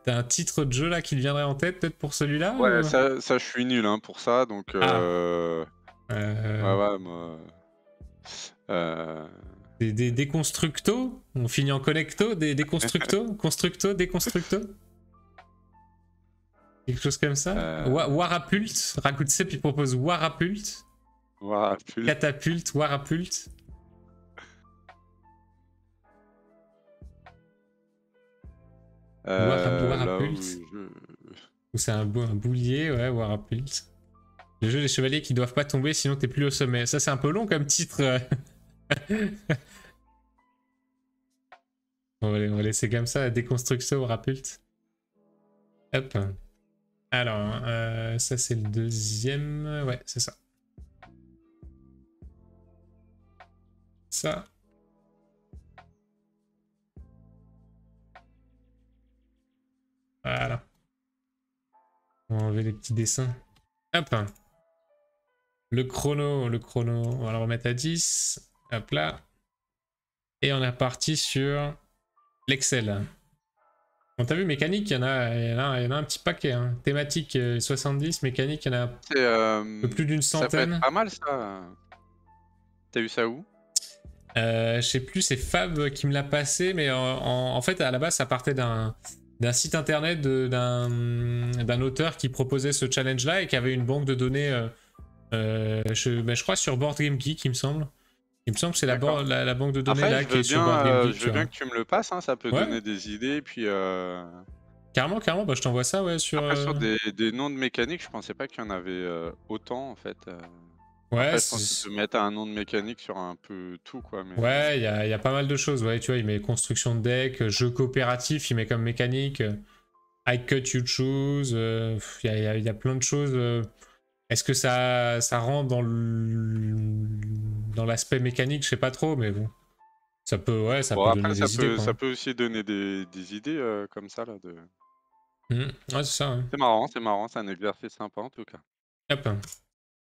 t'as un titre de jeu là qui te viendrait en tête peut-être pour celui-là Ouais, ou... ça je suis nul, hein, pour ça, donc Ah. ouais, moi, Des déconstructos? On finit en connecto? Des déconstructos? Constructo? Déconstructo? Quelque chose comme ça? Warapult? Rakutse puis propose Warapult. Warapult. Catapulte, Warapult. Warapult. Ou c'est un boulier, ouais, Warapult. Le jeu des chevaliers qui doivent pas tomber sinon t'es plus au sommet. Ça c'est un peu long comme titre. On va laisser comme ça, déconstruction Warapult. Hop. Alors, ça c'est le deuxième. Ouais, c'est ça. Ça. Voilà. On va enlever les petits dessins. Hop. Le chrono, on va le remettre à 10. Hop là. Et on est reparti sur l'Excel. On t'a vu, mécanique, il y en a un petit paquet. Hein. Thématique 70, mécanique, il y en a un peu plus d'une centaine. Ça peut être pas mal ça. T'as eu ça où? Je sais plus, c'est Fab qui me l'a passé, mais en fait, à la base, ça partait d'un site internet d'un auteur qui proposait ce challenge-là et qui avait une banque de données, je crois, sur Board Game Geek, il me semble. Il me semble que c'est la banque de données là qui est sur Board Game Geek. Je veux bien que tu me le passes, hein, ça peut donner des idées, puis... Carrément, bah, je t'envoie ça, ouais, sur... Après, sur des noms de mécanique, je pensais pas qu'il y en avait autant, en fait. Ouais, après, je pense que tu peux mettre un nom de mécanique sur un peu tout, quoi. Mais... Ouais, il y a pas mal de choses, ouais, tu vois, il met construction de deck, jeu coopératif, il met comme mécanique, I cut, you choose, il y a plein de choses. Est-ce que ça rentre dans l'aspect mécanique? Je sais pas trop, mais bon. Ça peut, ouais, ça peut donner des idées. Ça peut aussi donner des idées comme ça, là. Ouais, c'est ça. Ouais. C'est marrant, c'est un exercice sympa, en tout cas. Hop.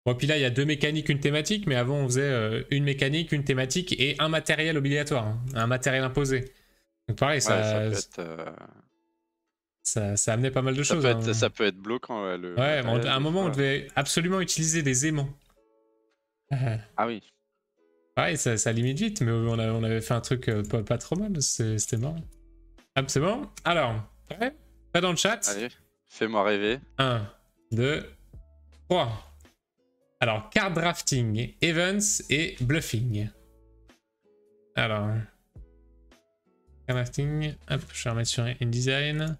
Bon, puis là, il y a 2 mécaniques, une thématique, mais avant, on faisait une mécanique, une thématique et un matériel obligatoire, hein, un matériel imposé. Donc pareil, ouais, ça peut être... Ça amenait pas mal de choses. Ça peut être bloquant, ouais. Ouais, à un moment, on devait absolument utiliser des aimants. Ah oui. Pareil, ça limite vite, mais on avait fait un truc pas trop mal, c'était marrant. Hop, c'est bon. Alors, prêt? Pas dans le chat? Allez, fais-moi rêver. 1, 2, 3. Alors, card drafting, events et bluffing. Alors, card drafting, hop, je vais remettre sur InDesign.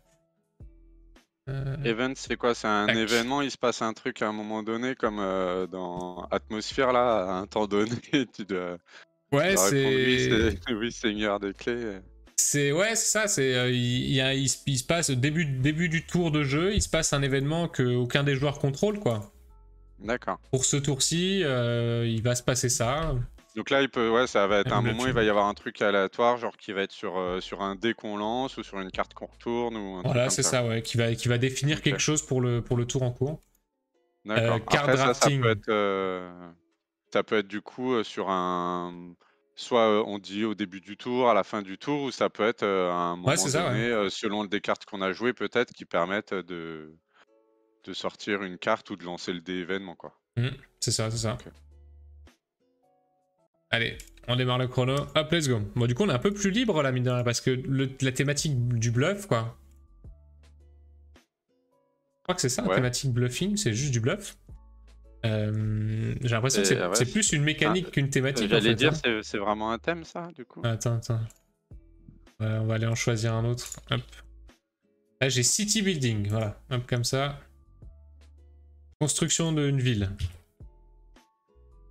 Event, c'est quoi? C'est un événement, il se passe un truc à un moment donné, comme dans Atmosphère, là, à un temps donné, tu dois... Ouais, c'est... Oui, seigneur des clés. Ouais, c'est ça, il se passe, début du tour de jeu, il se passe un événement qu'aucun des joueurs contrôle, quoi. D'accord. Pour ce tour-ci, il va se passer ça. Donc là, ça va être un moment, il va y avoir un truc aléatoire, genre qui va être sur un dé qu'on lance ou sur une carte qu'on retourne. Ou voilà, c'est ça, ouais, qui va définir quelque chose pour le tour en cours. D'accord. Card drafting. Ça peut être du coup sur soit on dit au début du tour, à la fin du tour, ou ça peut être à un Ouais, moment c'est ça, ouais. donné, selon des cartes qu'on a jouées peut-être, qui permettent de sortir une carte ou de lancer le dé événement, quoi. C'est ça, c'est ça. Ok. Allez, on démarre le chrono. Hop, let's go. Bon, du coup, on est un peu plus libre là, mine de rien, parce que la thématique du bluff, quoi. Je crois que c'est ça, la Ouais. thématique bluffing, c'est juste du bluff. J'ai l'impression que c'est plus une mécanique qu'une thématique, en fait. J'allais dire, c'est vraiment un thème, ça, du coup. Attends. On va aller en choisir un autre. Hop. Là, j'ai City Building, voilà. Hop, comme ça. Construction d'une ville.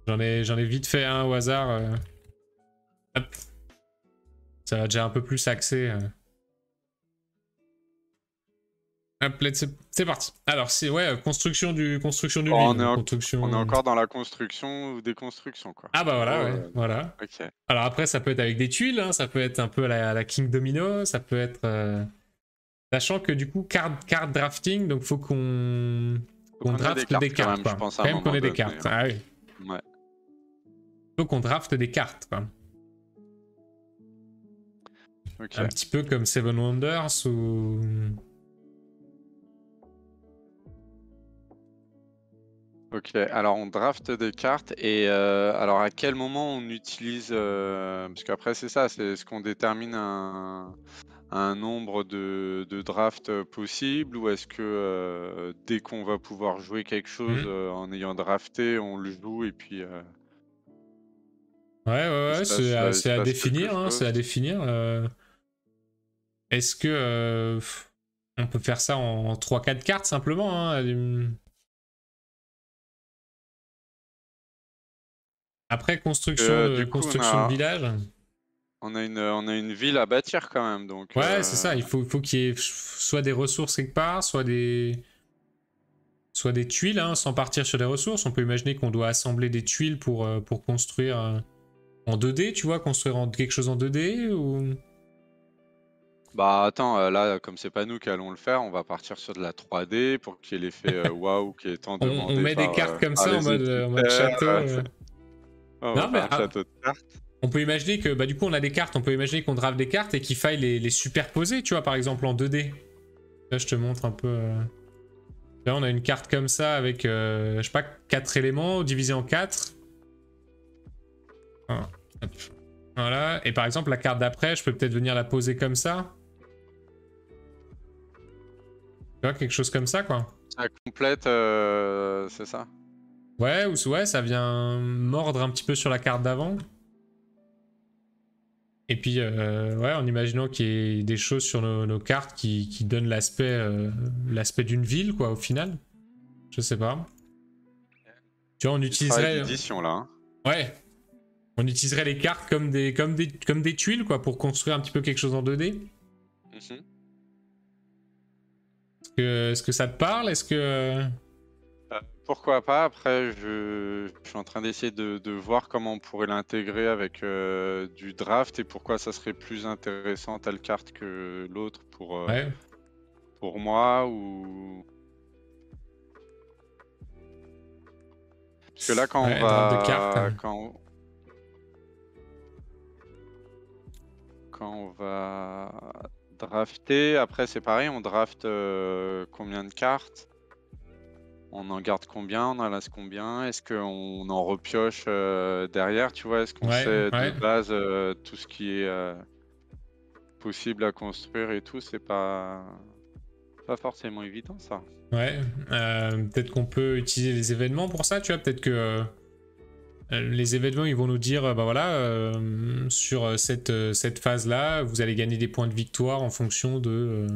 J'en ai vite fait un au hasard. Hop. Ça va déjà un peu plus axé. Hop, c'est parti. Alors, c'est ouais, construction du ville. On est encore dans la construction ou déconstruction, quoi. Ah bah voilà, ouais, voilà. Ok. Alors après, ça peut être avec des tuiles, hein, ça peut être un peu à la King Domino, ça peut être... Sachant que du coup, card drafting, donc faut qu'on drafte des cartes, quoi. Je pense, quand même qu'on ait des cartes. Ah oui. Ouais. Faut qu'on drafte des cartes, quoi. Okay. Un petit peu comme Seven Wonders ou... Ok, alors on drafte des cartes et alors à quel moment on utilise... parce qu'après c'est ça, c'est est-ce qu'on détermine un nombre de drafts possibles, ou est-ce que dès qu'on va pouvoir jouer quelque chose en ayant drafté, on le joue et puis... Ouais, c'est à définir, hein, c'est à définir. Est-ce que on peut faire ça en 3-4 cartes simplement, hein. Après, construction de village. On a une ville à bâtir quand même, donc... Ouais, c'est ça, il faut qu'il y ait soit des ressources quelque part, soit des tuiles, hein, sans partir sur des ressources. On peut imaginer qu'on doit assembler des tuiles pour construire en 2D, tu vois, construire quelque chose en 2D ou... Bah attends, là, comme c'est pas nous qui allons le faire, on va partir sur de la 3D pour qu'il y ait l'effet waouh qui est tant demandé on met des cartes comme ça en mode château. On va faire un château de cartes. On peut imaginer que, bah du coup on a des cartes, on peut imaginer qu'on draft des cartes et qu'il faille les superposer, tu vois, par exemple en 2D. Là je te montre un peu... Là on a une carte comme ça avec, je sais pas, 4 éléments divisés en 4. Voilà, et par exemple la carte d'après, je peux peut-être venir la poser comme ça. Tu vois, quelque chose comme ça, quoi. Ça complète, c'est ça? Ouais, ouais, ça vient mordre un petit peu sur la carte d'avant. Et puis, ouais, en imaginant qu'il y ait des choses sur nos cartes qui donnent l'aspect d'une ville, quoi, au final. Je sais pas. Tu vois, on utiliserait... là, hein. Ouais. On utiliserait les cartes comme des tuiles, quoi, pour construire un petit peu quelque chose en 2D. Est-ce que ça te parle? Est-ce que... Pourquoi pas? Après, je suis en train d'essayer de voir comment on pourrait l'intégrer avec du draft, et pourquoi ça serait plus intéressant telle carte que l'autre pour moi, ou... Parce que là, quand on va... Draft de cartes. Quand on va drafter, après c'est pareil, on draft combien de cartes? On en garde combien? On en laisse combien? Est-ce qu'on en repioche derrière, tu vois? Est-ce qu'on sait de base tout ce qui est possible à construire et tout? C'est pas forcément évident, ça. Ouais, peut-être qu'on peut utiliser les événements pour ça, tu vois, peut-être que les événements, ils vont nous dire, bah voilà, sur cette phase-là, vous allez gagner des points de victoire en fonction du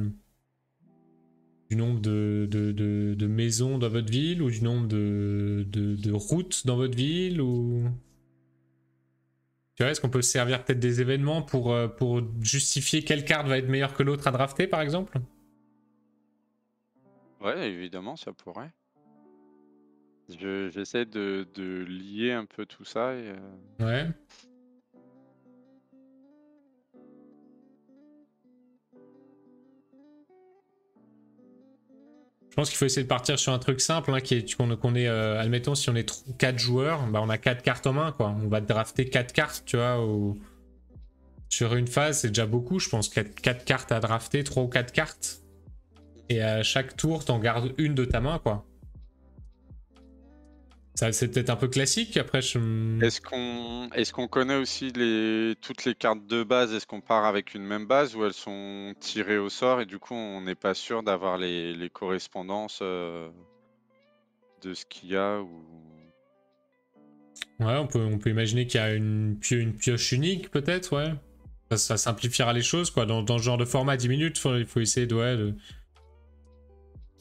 nombre de maisons dans votre ville, ou du nombre de routes dans votre ville, ou... Tu vois, est-ce qu'on peut se servir peut-être des événements pour justifier quelle carte va être meilleure que l'autre à drafter, par exemple? Ouais, évidemment, ça pourrait. J'essaie de lier un peu tout ça et... Ouais. Je pense qu'il faut essayer de partir sur un truc simple, hein, qu'on est, admettons, si on est 4 joueurs, bah on a 4 cartes en main, quoi. On va drafter 4 cartes, tu vois, sur une phase, c'est déjà beaucoup, je pense. 4 cartes à drafter, 3 ou 4 cartes. Et à chaque tour, t'en gardes une de ta main, quoi. Ça, c'est peut-être un peu classique, après Est-ce qu'on connaît aussi toutes les cartes de base? Est-ce qu'on part avec une même base ou elles sont tirées au sort et du coup on n'est pas sûr d'avoir les correspondances de ce qu'il y a ou... Ouais, on peut imaginer qu'il y a une pioche unique, peut-être, ouais. Ça simplifiera les choses, quoi. Dans ce genre de format 10 minutes, il faut essayer de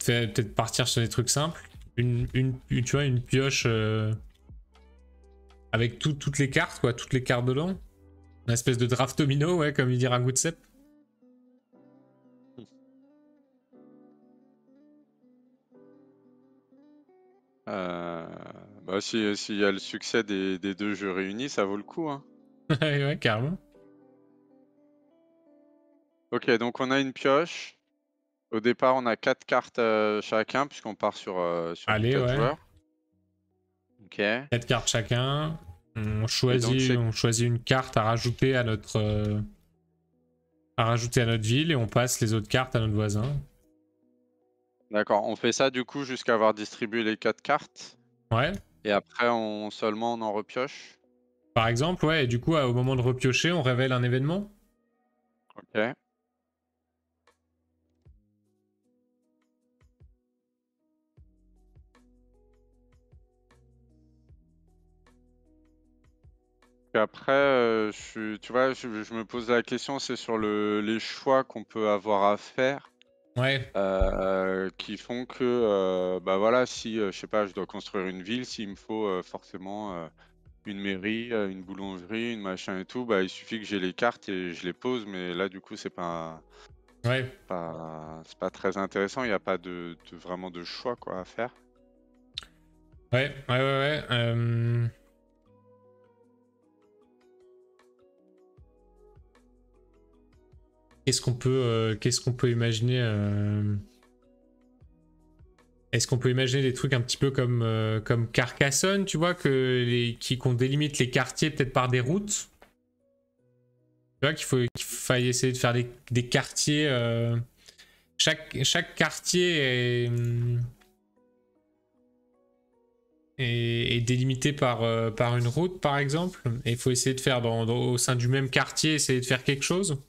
peut-être partir sur des trucs simples. Tu vois, une pioche avec toutes les cartes, quoi. Toutes les cartes dedans. Une espèce de draft domino, ouais, comme il dirait Goutsep. Bah s'il y a le succès des 2 jeux réunis, ça vaut le coup, hein. Ouais, carrément. Ok, donc on a une pioche. Au départ, on a 4 cartes chacun, puisqu'on part sur, Allez, 4 ouais. joueurs. Ok. 4 cartes chacun. On choisit une carte à rajouter à notre ville et on passe les autres cartes à notre voisin. D'accord, on fait ça du coup jusqu'à avoir distribué les 4 cartes. Ouais. Et après, seulement on en repioche. Par exemple, ouais, et du coup, au moment de repiocher, on révèle un événement. Ok. Et après, tu vois, je me pose la question, c'est sur les choix qu'on peut avoir à faire. Ouais. Qui font que, bah voilà, si, je sais pas, je dois construire une ville, s'il me faut forcément une mairie, une boulangerie, une machin et tout, bah il suffit que j'ai les cartes et je les pose, mais là du coup c'est Ouais. c'est pas très intéressant, il n'y a pas vraiment de choix quoi à faire. Ouais. Qu'est-ce qu'on peut imaginer Est-ce qu'on peut imaginer des trucs un petit peu comme Carcassonne, tu vois, qu'on délimite les quartiers peut-être par des routes? Tu vois qu'il faille essayer de faire des quartiers. Chaque quartier est délimité par une route, par exemple. Et il faut essayer de faire au sein du même quartier, essayer de faire quelque chose.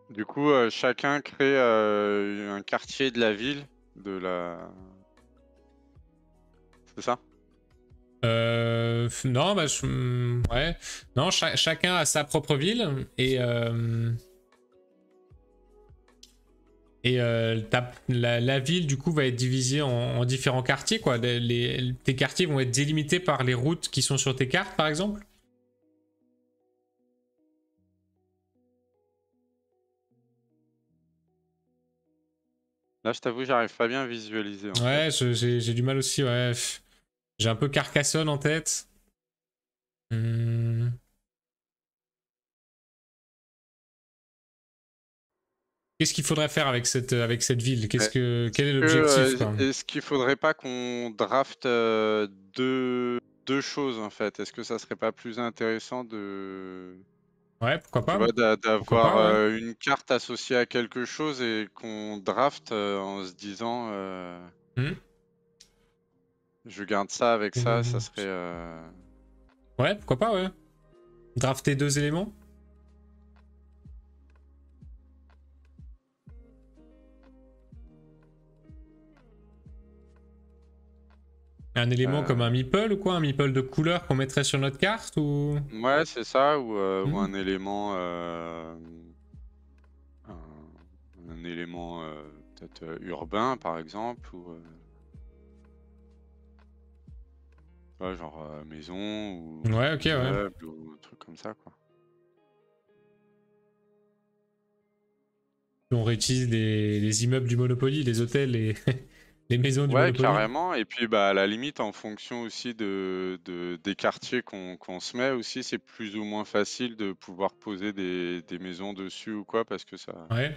Du coup, chacun crée un quartier de la ville, c'est ça? Non, bah, ouais. Non, chacun a sa propre ville et la ville du coup va être divisée en différents quartiers, quoi. Tes quartiers vont être délimités par les routes qui sont sur tes cartes, par exemple. Là, je t'avoue, j'arrive pas bien à visualiser en Ouais, fait. j'ai du mal aussi, ouais. J'ai un peu Carcassonne en tête. Qu'est-ce qu'il faudrait faire avec cette ville? Quel est l'objectif, quoi? Est-ce qu'il faudrait pas qu'on drafte deux choses en fait? Est-ce que ça serait pas plus intéressant de, Ouais, pourquoi tu pas? vois, Pourquoi d'avoir pas, ouais. une carte associée à quelque chose et qu'on draft en se disant je garde ça avec ça, ça serait. Ouais, pourquoi pas, ouais. Drafter 2 éléments. Un élément comme un meeple ou quoi? Un meeple de couleur qu'on mettrait sur notre carte ou... Ouais, c'est ça, ou un élément, un élément peut-être urbain par exemple, ou ouais, genre maison ou Ouais, ok, ouais. immeuble ou un truc comme ça quoi. On réutilise les immeubles du Monopoly, les hôtels et Les maisons du Ouais, Monopoly. carrément. Et puis, bah, à la limite, en fonction aussi des quartiers qu'on se met aussi, c'est plus ou moins facile de pouvoir poser des maisons dessus ou quoi, parce que Ouais.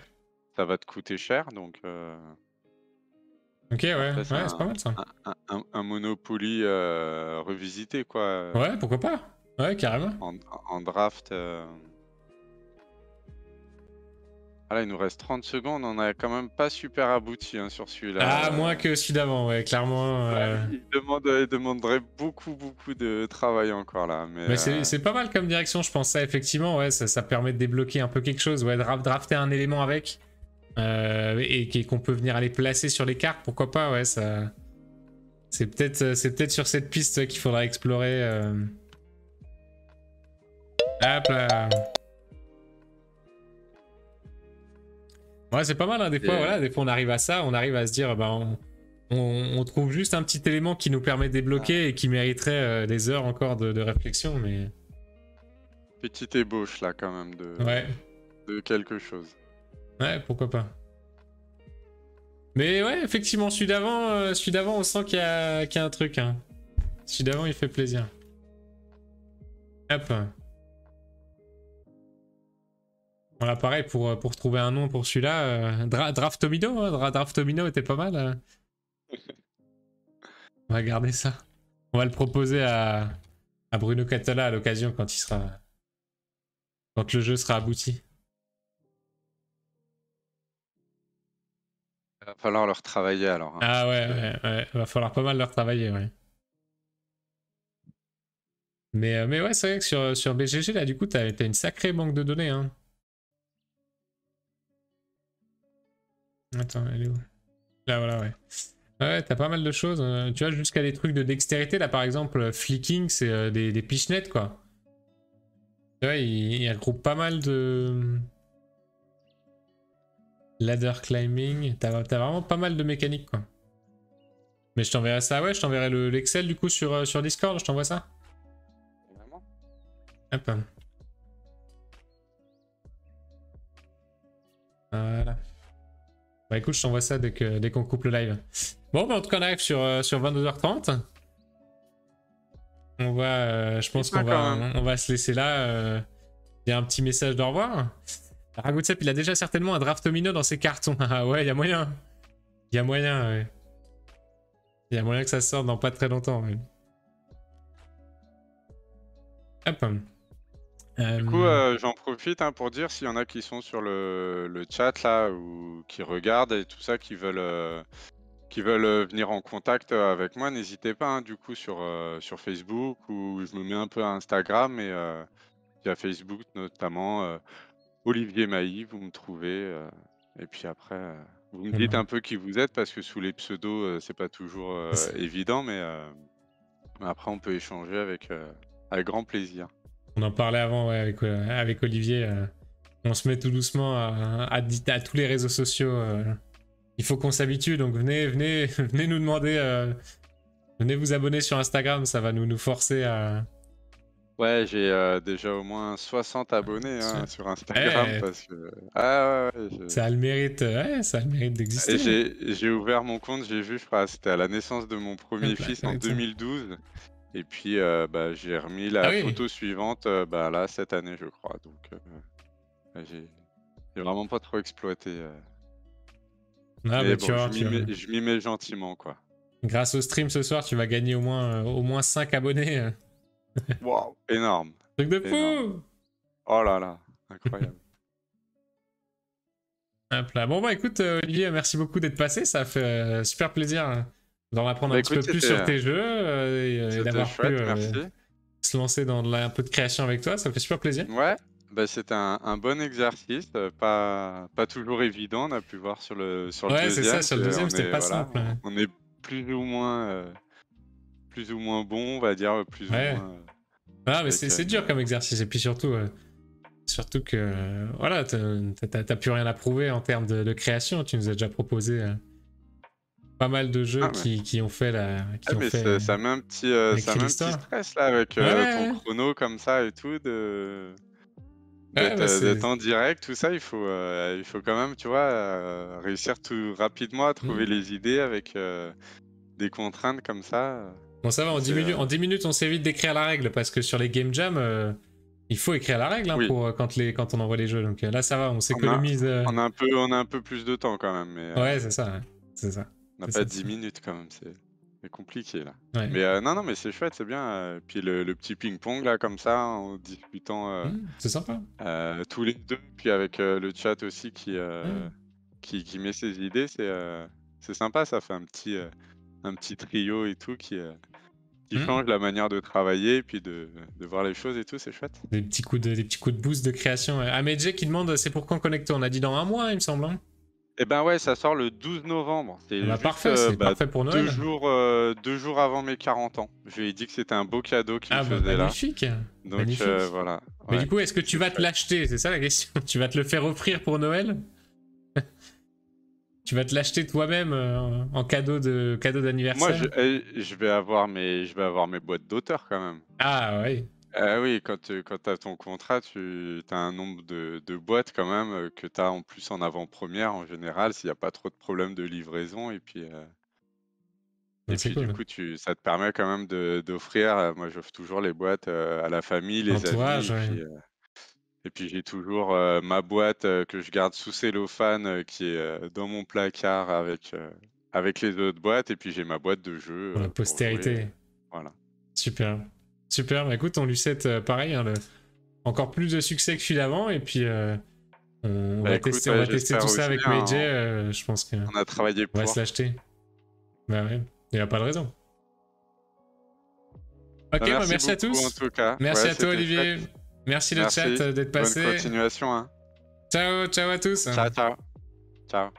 ça va te coûter cher. Donc, Ok, ouais, après, c'est ouais, c'est pas mal ça. un Monopoly revisité, quoi, Ouais, pourquoi pas? Ouais, carrément. en draft. Ah là, il nous reste 30 secondes, on a quand même pas super abouti hein, sur Ah, celui-là. moins que celui d'avant, ouais, clairement. Ouais, il demanderait beaucoup de travail encore là. Mais c'est pas mal comme direction, je pense. Ça, effectivement, ouais, ça permet de débloquer un peu quelque chose. Ouais, drafter un élément avec. Et qu'on peut venir aller placer sur les cartes, pourquoi pas, ouais, ça. C'est peut-être sur cette piste qu'il faudra explorer. Hop là. Ouais, c'est pas mal, hein, des fois, voilà, des fois on arrive à ça, on arrive à se dire, bah, on trouve juste un petit élément qui nous permet de débloquer et qui mériterait des heures encore de réflexion, mais... Petite ébauche là quand même de quelque chose. Ouais, pourquoi pas. Mais ouais, effectivement, celui d'avant, on sent qu'il y a un truc. Hein. Celui d'avant, il fait plaisir. Hop. Voilà, pareil, pour trouver un nom pour celui-là, Draftomino, hein, Draftomino était pas mal. On va garder ça. On va le proposer à Bruno Catala à l'occasion quand le jeu sera abouti. Il va falloir le retravailler alors. Hein, ah ouais, va falloir pas mal le retravailler, ouais. Mais ouais, c'est vrai que sur BGG, là, du coup, t'as une sacrée banque de données, hein. Attends, elle est où? Là, voilà, ouais. Ouais, t'as pas mal de choses. Tu vois, jusqu'à des trucs de dextérité. Là, par exemple, flicking, c'est des pichenettes, quoi. Tu vois, il regroupe pas mal de... Ladder climbing. T'as vraiment pas mal de mécaniques, quoi. Mais je t'enverrai ça, ouais, je t'enverrai l'Excel, du coup, sur Discord, je t'envoie ça. Vraiment ? Hop. Voilà. Bah écoute, je t'envoie ça dès qu'on coupe le live. Bon, bah en tout cas, on arrive sur 22h30. On va, je pense qu'on va se laisser là. Il y a un petit message d'au revoir. Ragutsep, il a déjà certainement un Draftomino dans ses cartons. Ah ouais, il y a moyen. Il y a moyen, ouais. Il y a moyen que ça sorte dans pas très longtemps, ouais. Hop. Du coup, j'en profite hein, pour dire s'il y en a qui sont sur le chat là ou qui regardent et tout ça, qui veulent venir en contact avec moi, n'hésitez pas hein, du coup sur Facebook ou je me mets un peu à Instagram et via Facebook notamment Olivier Mailly, vous me trouvez et puis après vous me dites un peu qui vous êtes parce que sous les pseudos c'est pas toujours évident mais après on peut échanger avec grand plaisir. On en parlait avant ouais, avec Olivier. On se met tout doucement à tous les réseaux sociaux. Il faut qu'on s'habitue, donc venez nous demander. Venez vous abonner sur Instagram, ça va nous forcer à... Ouais, j'ai déjà au moins 60 abonnés hein, sur Instagram parce que... Ah ouais, ça a le mérite, d'exister. J'ai ouvert mon compte, j'ai vu, je crois, c'était à la naissance de mon premier fils en 2012. Et puis, bah, j'ai remis la photo suivante bah, là, cette année, je crois. Donc, j'ai vraiment pas trop exploité. Mais bon, je m'y mets gentiment, quoi. Grâce au stream ce soir, tu vas gagner au moins 5 abonnés. Waouh, énorme. Truc de fou. Oh là là, incroyable. Hop là. Bon bah écoute Olivier, merci beaucoup d'être passé, ça fait super plaisir d'en apprendre un petit peu plus sur tes jeux et d'avoir pu se lancer dans un peu de création avec toi, ça fait super plaisir. Ouais, bah, c'était un bon exercice, pas toujours évident, on a pu voir sur le deuxième. Ouais, c'est ça, sur le deuxième, c'était pas simple. On est plus ou moins bon, on va dire, plus ou moins... Ah, mais c'est dur comme exercice, et puis surtout que voilà, t'as plus rien à prouver en termes de création, tu nous as déjà proposé pas mal de jeux qui ont fait la... ça met un petit stress là avec ton chrono comme ça et tout. d'être en direct, tout ça, il faut quand même, tu vois, réussir tout rapidement à trouver les idées avec des contraintes comme ça. Bon, ça va, en 10 minutes, on s'évite d'écrire la règle, parce que sur les game jams, il faut écrire la règle hein, pour, quand on envoie les jeux. Donc là, ça va, on s'économise. On a un peu plus de temps quand même. Mais, ouais, c'est ça. C'est ça. On n'a pas 10 minutes quand même, c'est compliqué là. Ouais. Mais non, mais c'est chouette, c'est bien. Puis le petit ping-pong là, comme ça, en discutant. C'est sympa. Tous les deux, puis avec le chat aussi qui met ses idées, c'est sympa, ça fait un petit trio et tout qui change la manière de travailler et puis de voir les choses et tout, c'est chouette. Des petits coups de boost de création. Amedjay qui demande c'est pour quand Connector. On a dit dans un mois, il me semble. Hein. Eh ben ouais, ça sort le 12 novembre. C'est parfait, c'est parfait pour Noël. 2 jours avant mes 40 ans. Je lui ai dit que c'était un beau cadeau qu'il me faisait magnifique. Là. Donc magnifique. Voilà. Mais du coup, est-ce que tu vas te l'acheter? C'est ça la question. Tu vas te le faire offrir pour Noël? Tu vas te l'acheter toi-même en cadeau d'anniversaire? Moi, je vais avoir mes boîtes d'auteur quand même. Ah oui. Oui, quand tu as ton contrat, tu as un nombre de boîtes quand même que tu as en plus en avant-première en général, s'il n'y a pas trop de problèmes de livraison. Et puis, cool. Du coup, ça te permet quand même d'offrir. Moi, j'offre toujours les boîtes à la famille, les entourage, amis. Et puis j'ai toujours ma boîte que je garde sous cellophane qui est dans mon placard avec les autres boîtes. Et puis j'ai ma boîte de jeu. Pour la postérité. Voilà. Super. Super. Bah, écoute, on lui souhaite pareil, hein, encore plus de succès que celui d'avant. Et puis on va tester tout ça avec Amedjay. Je pense qu'on a travaillé pour. On va se l'acheter. Bah ouais, il n'y a pas de raison. Ok, merci à tous. En tout cas. Merci à toi, Olivier. Chouette. Merci le chat d'être passé. Bonne continuation. Hein. Ciao à tous. Ciao.